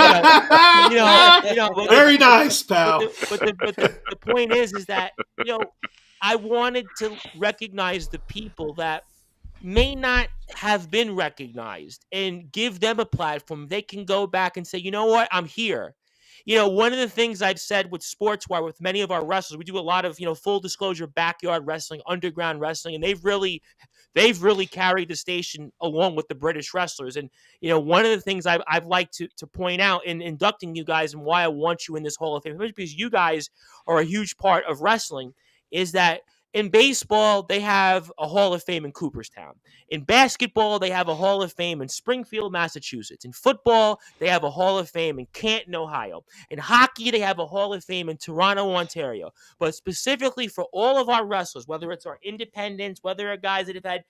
very nice, pal. But the point is that, I wanted to recognize the people that may not have been recognized and give them a platform. They can go back and say, you know what, I'm here. One of the things I've said with Sportswire, with many of our wrestlers, we do a lot of, full disclosure, backyard wrestling, underground wrestling, and they've really carried the station along with the British wrestlers. And, one of the things I've liked to point out in inducting you guys and why I want you in this Hall of Fame, because you guys are a huge part of wrestling, is that in baseball, they have a Hall of Fame in Cooperstown. In basketball, they have a Hall of Fame in Springfield, Massachusetts. In football, they have a Hall of Fame in Canton, Ohio. In hockey, they have a Hall of Fame in Toronto, Ontario. But specifically for all of our wrestlers, whether it's our independents, whether it's guys that have had,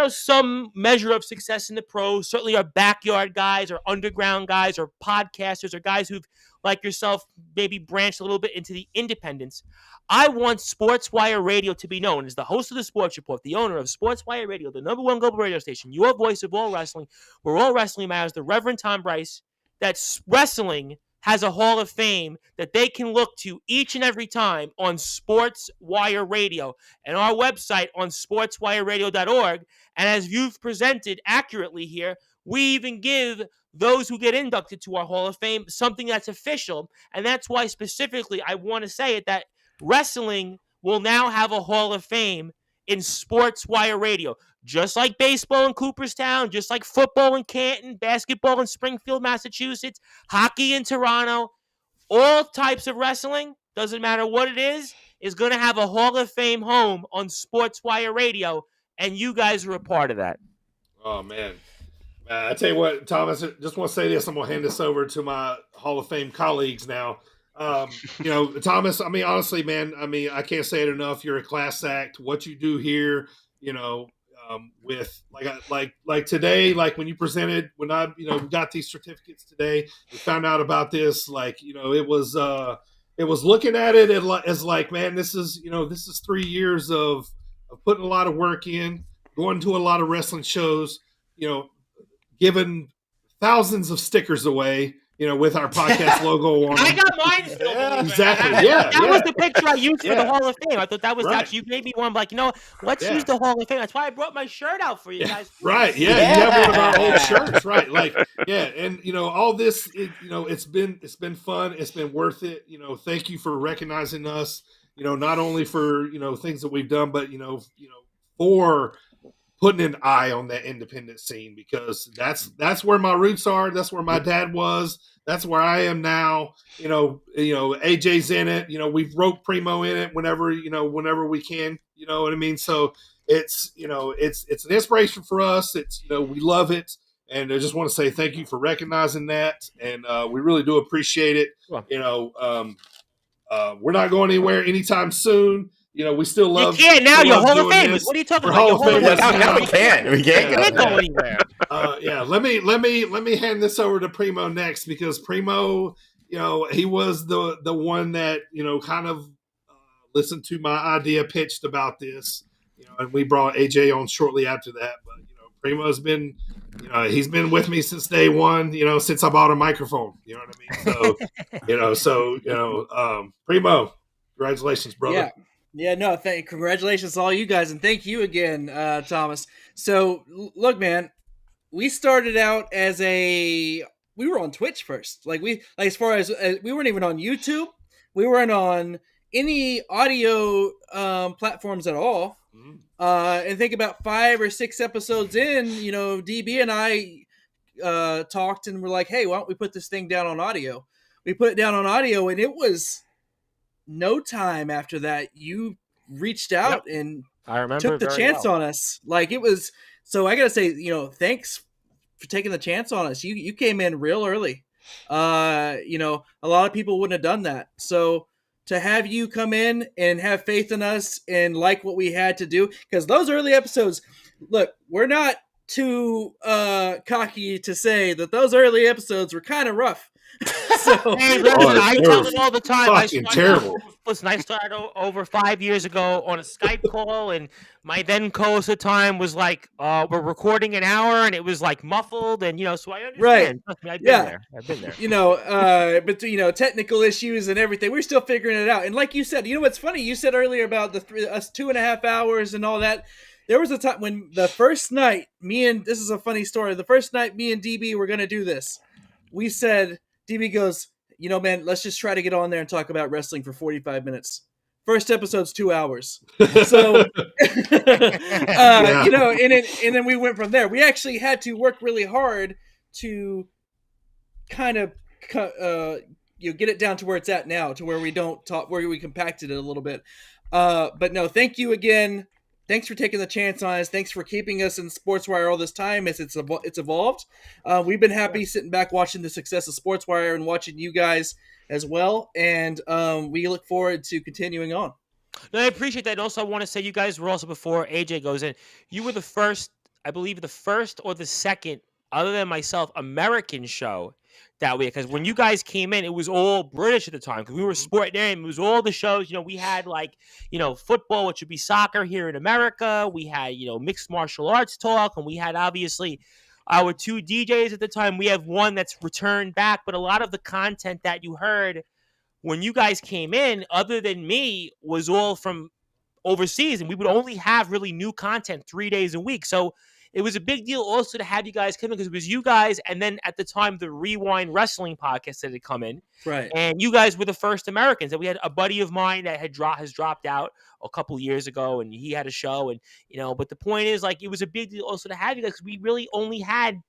some measure of success in the pros, certainly are backyard guys or underground guys or podcasters or guys who've, like yourself, maybe branched a little bit into the independents. I want Sportswire Radio to be known as the host of the Sports Report, the owner of Sportswire Radio, the #1 global radio station, your voice of all wrestling, where all wrestling matters, the Reverend Tom Brice, that wrestling has a Hall of Fame that they can look to each and every time on Sportswire Radio and our website on sportswireradio.org. And as you've presented accurately here, we even give those who get inducted to our Hall of Fame something that's official. And that's why specifically I want to say it, that wrestling will now have a Hall of Fame in Sportswire Radio. Just like baseball in Cooperstown, just like football in Canton, basketball in Springfield, Massachusetts, hockey in Toronto, all types of wrestling, doesn't matter what it is going to have a Hall of Fame home on Sportswire Radio, and you guys are a part of that. Oh, man. I tell you what, Thomas, I just want to say this. I'm going to hand this over to my Hall of Fame colleagues now. Thomas, I mean, honestly, man, I can't say it enough. You're a class act. What you do here, with like today, like when you presented, when I, we got these certificates today, we found out about this, it was looking at it as like, man, this is 3 years of putting a lot of work in, going to a lot of wrestling shows, giving thousands of stickers away, with our podcast logo on. I got mine still. Exactly. That was the picture I used for the Hall of Fame. I thought that was actually, you made me one. Like, let's use the Hall of Fame. That's why I brought my shirt out for you guys. Right. Yeah. You have one of our old shirts. Right. Like, yeah. And all this, it's been fun. It's been worth it. Thank you for recognizing us. Not only for things that we've done, but for putting an eye on that independent scene, because that's where my roots are. That's where my dad was. That's where I am now. AJ's in it. We've roped Primo in it whenever we can. You know what I mean? So it's it's an inspiration for us. It's we love it, and I just want to say thank you for recognizing that, and we really do appreciate it. We're not going anywhere anytime soon. We still love. You can't now. You're Hall of Famous. What are you talking about? Hall of Famous. Now we can't. We can't go anywhere. Let me hand this over to Primo next, because Primo, he was the one that kind of listened to my idea pitched about this, and we brought AJ on shortly after that. But Primo's been, he's been with me since day one. Since I bought a microphone. You know what I mean? So Primo, congratulations, brother. Yeah, no, congratulations to all you guys, and thank you again, Thomas. So, look, man, we started out we were on Twitch first. As far as we weren't even on YouTube. We weren't on any audio platforms at all. And think about 5 or 6 episodes in, DB and I talked and we're like, hey, why don't we put this thing down on audio? We put it down on audio, and it was no time after that you reached out and I remember took the chance on us. It was, so I gotta say, thanks for taking the chance on us. You came in real early. A lot of people wouldn't have done that. So to have you come in and have faith in us and like what we had to do, because those early episodes, look, we're not too cocky to say that those early episodes were kind of rough. Hey, listen, I tell them all the time. Terrible. Listen, I started over 5 years ago on a Skype call, and my then co-host at the time was like, "We're recording an hour," and it was like muffled, and so I understand. Right? Trust me, I've been there. But technical issues and everything, we're still figuring it out. And like you said, what's funny? You said earlier about us 2.5 hours and all that. There was a time when the first night, this is a funny story. The first night, me and DB were gonna do this. We said. DB goes, man, let's just try to get on there and talk about wrestling for 45 minutes. First episode's 2 hours. So, and then we went from there. We actually had to work really hard to kind of, get it down to where it's at now, to where we don't talk, where we compacted it a little bit. But no, thank you again. Thanks for taking the chance on us. Thanks for keeping us in Sportswire all this time as it's evolved. We've been happy sitting back watching the success of Sportswire and watching you guys as well. And we look forward to continuing on. No, I appreciate that. And also, I want to say you guys were also, before AJ goes in, you were the first I believe, the first or the second, other than myself, American show that week. Because when you guys came in, it was all British at the time. Because we were sport name. It was all the shows. We had football, which would be soccer here in America. We had mixed martial arts talk, and we had obviously our two DJs at the time. We have one that's returned back, but a lot of the content that you heard when you guys came in, other than me, was all from overseas, and we would only have really new content 3 days a week. So it was a big deal also to have you guys come in, because it was you guys, and then at the time the Rewind Wrestling podcast that had come in, Right. and you guys were the first Americans. And we had a buddy of mine that has dropped out a couple years ago, and he had a show, and But the point is, it was a big deal also to have you guys, because we really only had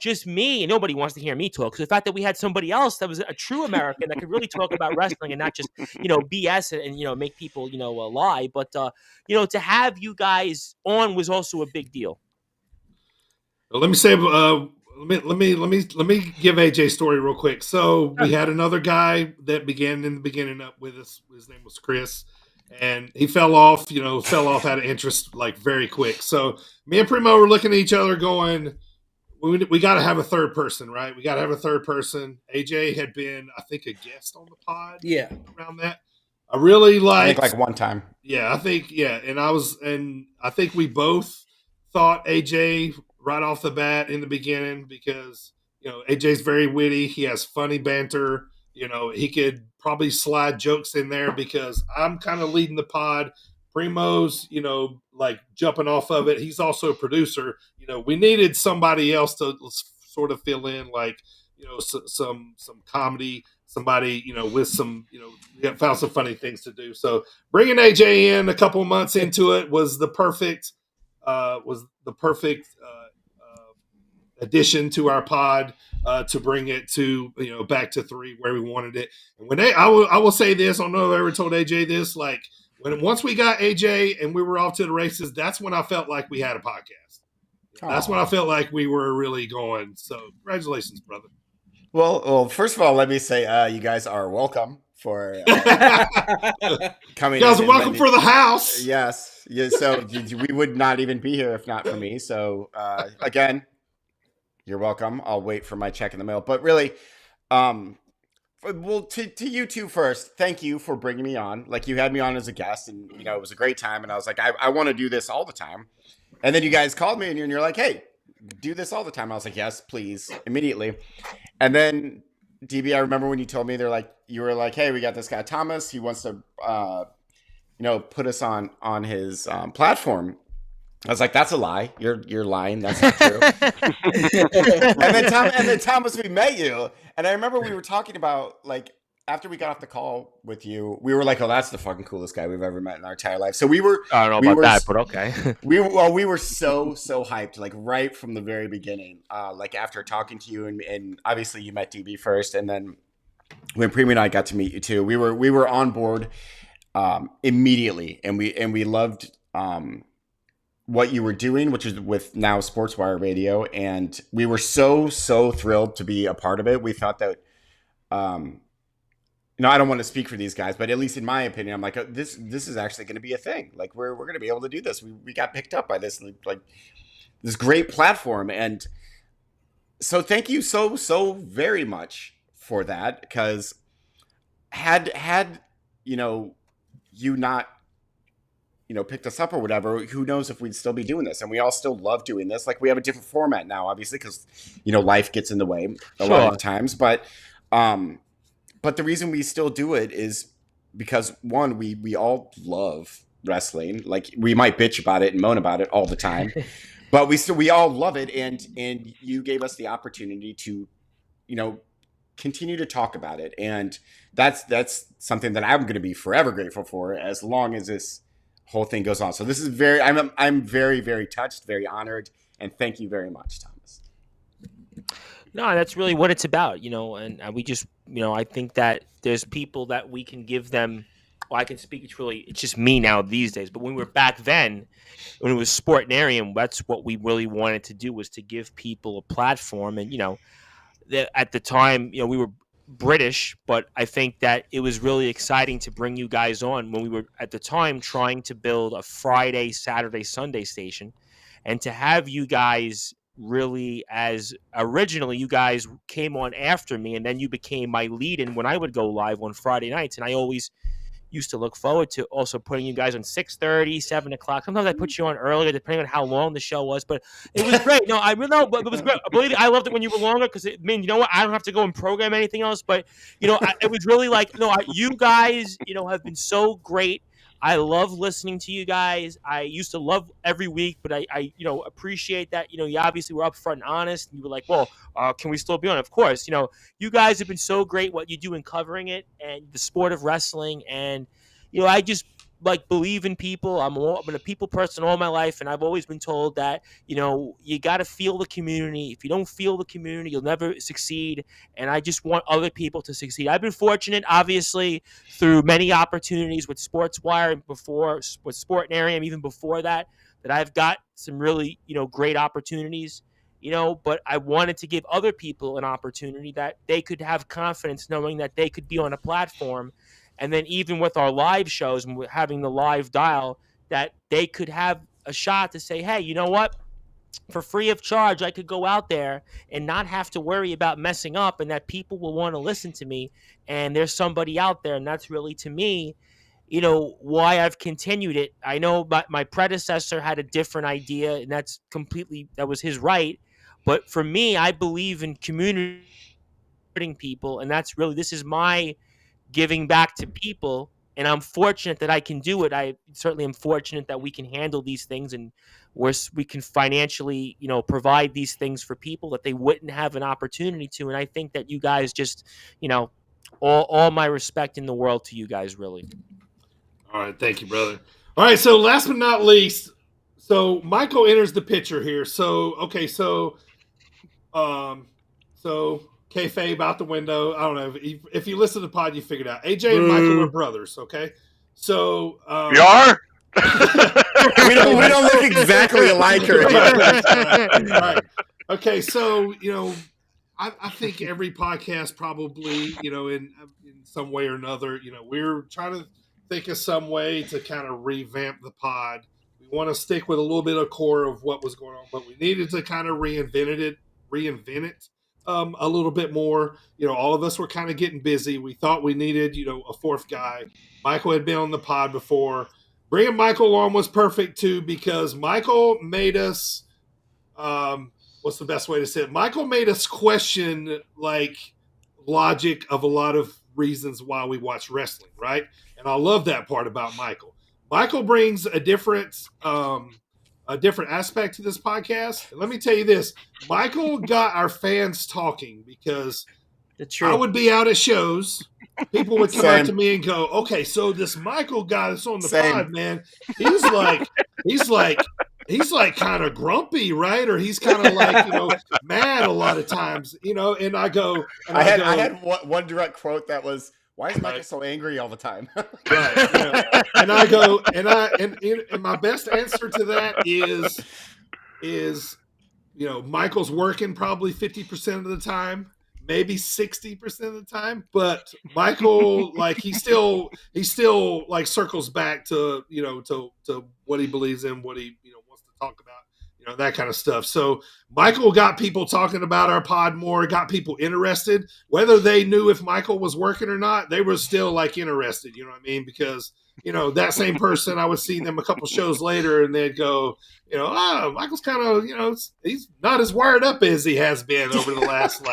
just me, and nobody wants to hear me talk. So the fact that we had somebody else that was a true American that could really talk about wrestling and not just, BS and make people, lie. But, to have you guys on was also a big deal. Let me say, let me give AJ's story real quick. So we had another guy that began in the beginning up with us. His name was Chris, and he fell off out of interest very quick. So me and Primo were looking at each other going, we got to have a third person, right? We got to have a third person. AJ had been, I think, a guest on the pod. Yeah. Around that. I really liked. I think one time. Yeah, I think, yeah. And I think we both thought AJ right off the bat in the beginning, because, AJ's very witty. He has funny banter. He could probably slide jokes in there, because I'm kind of leading the pod. Primo's, jumping off of it. He's also a producer. We needed somebody else to sort of fill in, some comedy, somebody, with some, found some funny things to do. So bringing AJ in a couple months into it was the perfect addition to our pod, to bring it to, back to 3 where we wanted it. And I will say this, I don't know if I ever told AJ this, once we got AJ and we were off to the races, that's when I felt like we had a podcast. That's when I felt like we were really going. So congratulations, brother. Well, first of all, let me say you guys are welcome for coming. You guys are welcome for the house. Yes. Yeah, so we would not even be here if not for me. So again, you're welcome. I'll wait for my check in the mail. But really, well, to you two first, thank you for bringing me on. You had me on as a guest, and it was a great time. And I was like, I want to do this all the time. And then you guys called me, and you're like, hey, do this all the time. I was like, yes, please, immediately. And then DB, I remember when you told me, you were like, hey, we got this guy Thomas. He wants to, put us on his platform. I was like, that's a lie. You're lying. That's not true. and then Thomas, we met you, and I remember we were talking about after we got off the call with you, we were like, oh, that's the fucking coolest guy we've ever met in our entire life. So we were. I don't know about that, but okay. we were so hyped, right from the very beginning. After talking to you, and obviously you met DB first, and then when Primo and I got to meet you too, we were on board immediately, and we loved what you were doing, which is with now Sportswire Radio, and we were so thrilled to be a part of it. We thought that, I don't want to speak for these guys, but at least in my opinion, I'm like, oh, this is actually going to be a thing. We're going to be able to do this. We got picked up by this this great platform, and so thank you so very much for that. Because had you not picked us up or whatever, who knows if we'd still be doing this. And we all still love doing this. We have a different format now, obviously, because, life gets in the way a lot of times. But the reason we still do it is because, one, we all love wrestling. We might bitch about it and moan about it all the time, but we all love it. And you gave us the opportunity to, continue to talk about it. And that's something that I'm going to be forever grateful for as long as this whole thing goes on. So this is I'm very, very touched, very honored, and thank you very much, Thomas. No, that's really what it's about, and we just, I think that there's people that we can give them, well, I can speak, it's just me now these days, but when we were back then, when it was Sportnarium, that's what we really wanted to do, was to give people a platform. And, at the time, we were British, but I think that it was really exciting to bring you guys on when we were at the time trying to build a Friday, Saturday, Sunday station. and to have you guys really, as originally you guys came on after me, and then you became my lead-in when I would go live on Friday nights, and I always used to look forward to also putting you guys on 6:30, 7 o'clock. Sometimes I put you on earlier, depending on how long the show was. But it was great. No, I really know, but it was great. Believe me, I loved it when you were longer because it mean, you know what? I don't have to go and program anything else. But it was really like, you guys, have been so great. I love listening to you guys. I used to love every week, but I appreciate that. You obviously were upfront and honest. And you were like, well, can we still be on? Of course. You guys have been so great what you do in covering it and the sport of wrestling. And, I just believe in people. I've been a people person all my life. And I've always been told that, you got to feel the community. If you don't feel the community, you'll never succeed. And I just want other people to succeed. I've been fortunate, obviously, through many opportunities with Sportzwire and before with Sportnarium, even before that I've got some really, great opportunities. But I wanted to give other people an opportunity that they could have confidence knowing that they could be on a platform. And then even with our live shows and having the live dial, that they could have a shot to say, hey, you know what? For free of charge, I could go out there and not have to worry about messing up, and that people will want to listen to me. And there's somebody out there, and that's really, to me, why I've continued it. I know my predecessor had a different idea, and that was his right. But for me, I believe in community people, and this is my giving back to people. And I'm fortunate that I can do it. I certainly am fortunate that we can handle these things, and we can financially, provide these things for people that they wouldn't have an opportunity to. And I think that you guys just, all my respect in the world to you guys, really. All right, thank you, brother. All right, so last but not least, so Michael enters the picture here. So kayfabe out the window. I don't know if you listen to the pod, you figured out. AJ and Michael are brothers. Okay, so we are. we don't look exactly alike. All right. Okay, so I think every podcast probably in some way or another, we're trying to think of some way to kind of revamp the pod. We want to stick with a little bit of core of what was going on, but we needed to kind of reinvent it a little bit more. All of us were kind of getting busy. We thought we needed, a fourth guy. Michael had been on the pod before. Bringing Michael on was perfect too, because Michael made us, what's the best way to say it? Michael made us question logic of a lot of reasons why we watch wrestling, right? And I love that part about Michael. Michael brings a different aspect to this podcast. And let me tell you this, Michael got our fans talking, because I would be out at shows. People would come up to me and go, okay, so this Michael guy that's on the pod, man, he's like kind of grumpy, right? Or he's kind of mad a lot of times, and I go, I had one direct quote that was, why is Michael so angry all the time? Right. And I go, and my best answer to that is Michael's working probably 50% of the time, maybe 60% of the time, but Michael, he still circles back to to what he believes in, what he wants to talk about, that kind of stuff. So Michael got people talking about our pod more, got people interested, whether they knew if Michael was working or not. They were still interested, you know what I mean? Because that same person, I would see them a couple shows later, and they'd go, Michael's kind of, he's not as wired up as he has been over the last,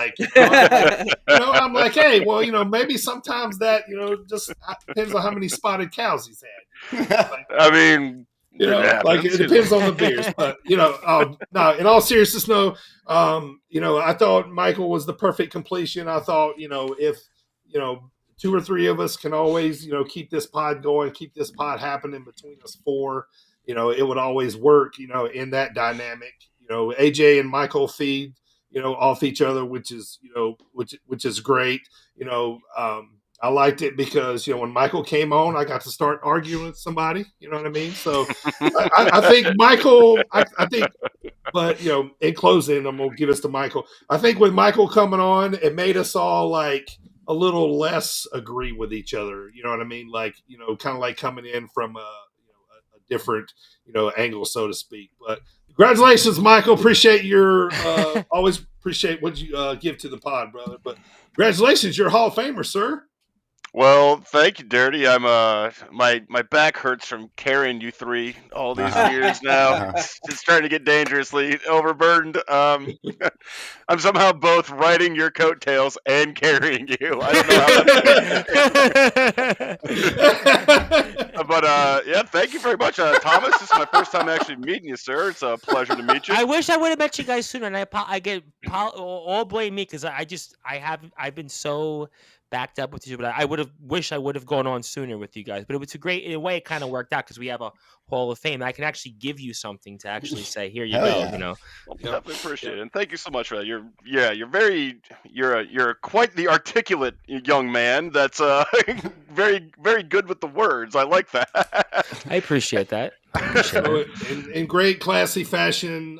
I'm like, hey, well, maybe sometimes that, just depends on how many spotted cows he's had. I mean, it depends on the beers, but no, in all seriousness, no, I thought Michael was the perfect completion. I thought, if, two or three of us can always, keep this pod going, keep this pod happening between us four, it would always work, in that dynamic. AJ and Michael feed, off each other, which is, which is great. I liked it because, when Michael came on, I got to start arguing with somebody, you know what I mean? So I think Michael, but, in closing, I'm going to give this to Michael. I think with Michael coming on, it made us all a little less agree with each other. You know what I mean? Kind of coming in from a different, angles, so to speak. But congratulations, Michael. Appreciate your always appreciate what you give to the pod, brother. But congratulations, you're a Hall of Famer, sir. Well, thank you, Dirty. I'm my back hurts from carrying you three all these years now. It's starting to get dangerously overburdened. I'm somehow both riding your coattails and carrying you. I don't know how but yeah, thank you very much, Thomas. This is my first time actually meeting you, sir. It's a pleasure to meet you. I wish I would have met you guys sooner, and all blame me because I've been so backed up with you, but I would have gone on sooner with you guys. But it was in a way it kind of worked out because we have a Hall of Fame. I can actually give you something to actually say, here you go. Yeah. Well, definitely appreciate it, and thank you so much for that. You're quite the articulate young man. That's very very good with the words. I like that. I appreciate that. So in great classy fashion,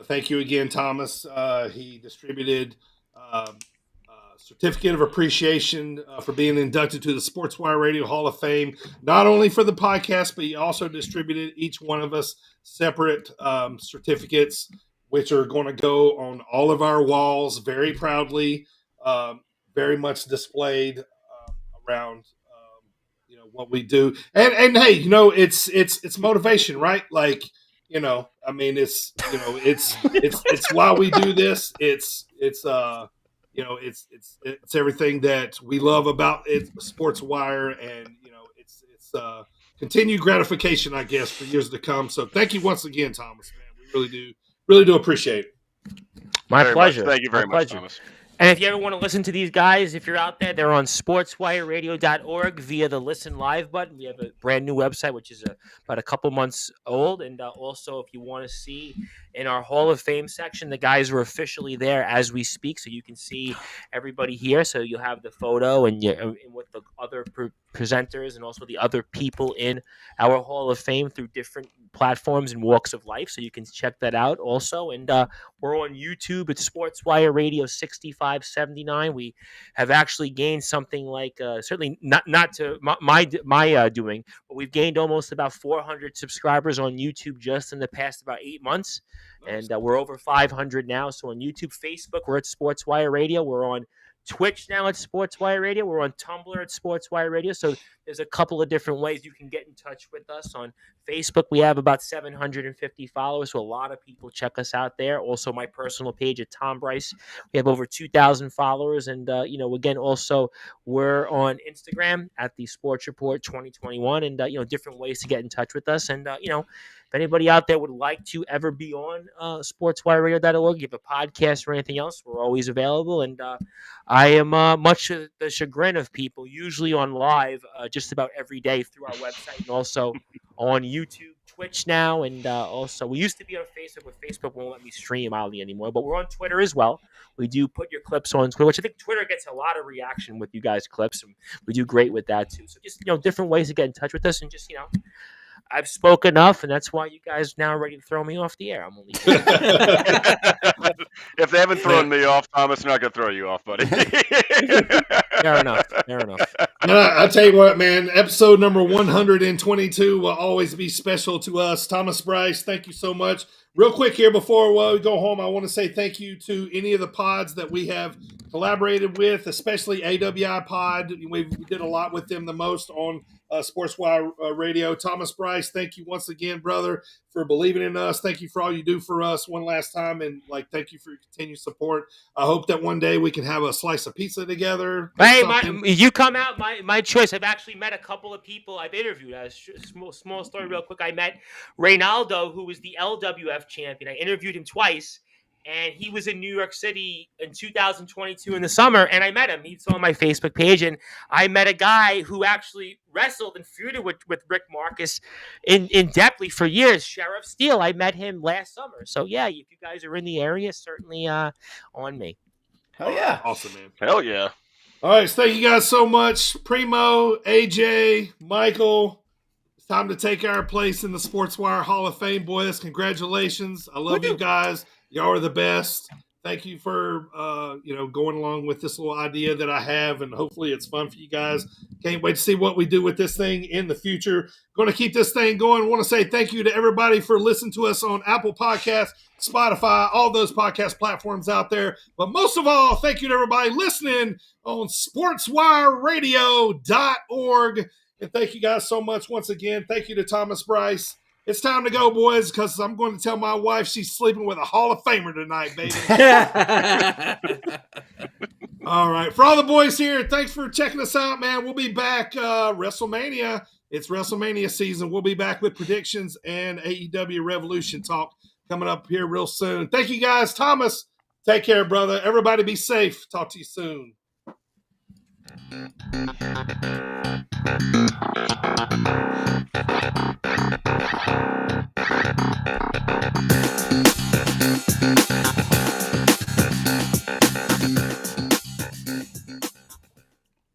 thank you again, Thomas. He distributed certificate of appreciation for being inducted to the Sportswire Radio Hall of Fame, not only for the podcast, but he also distributed each one of us separate certificates, which are going to go on all of our walls very proudly, very much displayed around what we do. And hey, it's motivation, right? Like, I mean, it's why we do this. It's everything that we love about it, Sportswire, and it's continued gratification, I guess, for years to come. So thank you once again, Thomas. Man, we really do appreciate it. My pleasure. Thank you very much, Thomas. And if you ever want to listen to these guys, if you're out there, they're on sportswireradio.org via the Listen Live button. We have a brand new website, which is about a couple months old. And also, if you want to see in our Hall of Fame section, the guys are officially there as we speak. So you can see everybody here. So you'll have the photo and with the other presenters and also the other people in our Hall of Fame through different platforms and walks of life. So you can check that out also. And we're on YouTube at Sportswire Radio 6579. We have actually gained something like certainly not to my doing, but we've gained almost about 400 subscribers on YouTube just in the past about 8 months. Nice. And we're over 500 now. So on YouTube, Facebook, we're at Sportswire Radio. We're on Twitch now at Sportswire Radio. We're on Tumblr at Sportswire Radio. So there's a couple of different ways you can get in touch with us. On Facebook, we have about 750 followers, so a lot of people check us out there. Also, my personal page at Tom Brice, we have over 2,000 followers. And, again, also we're on Instagram at the Sports Report 2021 and, different ways to get in touch with us. And, if anybody out there would like to ever be on sportswireradio.org, give a podcast or anything else, we're always available. And I am much to the chagrin of people, usually on live just about every day through our website and also on YouTube, Twitch now. And also we used to be on Facebook, but Facebook won't let me stream oddly anymore. But we're on Twitter as well. We do put your clips on Twitter, which I think Twitter gets a lot of reaction with you guys' clips. And we do great with that too. So just, different ways to get in touch with us and just, I've spoken enough, and that's why you guys now are ready to throw me off the air. I'm only If they haven't thrown me off, Thomas, they're not going to throw you off, buddy. Fair enough. I'll tell you what, man. Episode number 122 will always be special to us. Thomas Brice, thank you so much. Real quick here before we go home, I want to say thank you to any of the pods that we have collaborated with, especially AWI Pod. We did a lot with them, the most on Sportswire Radio. Thomas Brice, thank you once again, brother, for believing in us. Thank you for all you do for us one last time, and thank you for your continued support. I hope that one day we can have a slice of pizza together. Hey, you come out, my choice. I've actually met a couple of people I've interviewed. Small story real quick. I met Reynaldo, who was the LWF champion. I interviewed him twice. And he was in New York City in 2022 in the summer, and I met him. He's on my Facebook page, and I met a guy who actually wrestled and feuded with Rick Marcus in depthly for years, Sheriff Steele. I met him last summer. So, yeah, if you guys are in the area, certainly on me. Hell yeah. Awesome, man. Hell yeah. All right, so thank you guys so much. Primo, AJ, Michael. It's time to take our place in the Sportswire Hall of Fame, boys. Congratulations. I love you guys. Y'all are the best. Thank you for, going along with this little idea that I have, and hopefully it's fun for you guys. Can't wait to see what we do with this thing in the future. Going to keep this thing going. I want to say thank you to everybody for listening to us on Apple Podcasts, Spotify, all those podcast platforms out there. But most of all, thank you to everybody listening on sportswireradio.org. And thank you guys so much once again. Thank you to Thomas Brice. It's time to go, boys, because I'm going to tell my wife she's sleeping with a Hall of Famer tonight, baby. All right. For all the boys here, thanks for checking us out, man. We'll be back WrestleMania. It's WrestleMania season. We'll be back with predictions and AEW Revolution talk coming up here real soon. Thank you, guys. Thomas, take care, brother. Everybody be safe. Talk to you soon.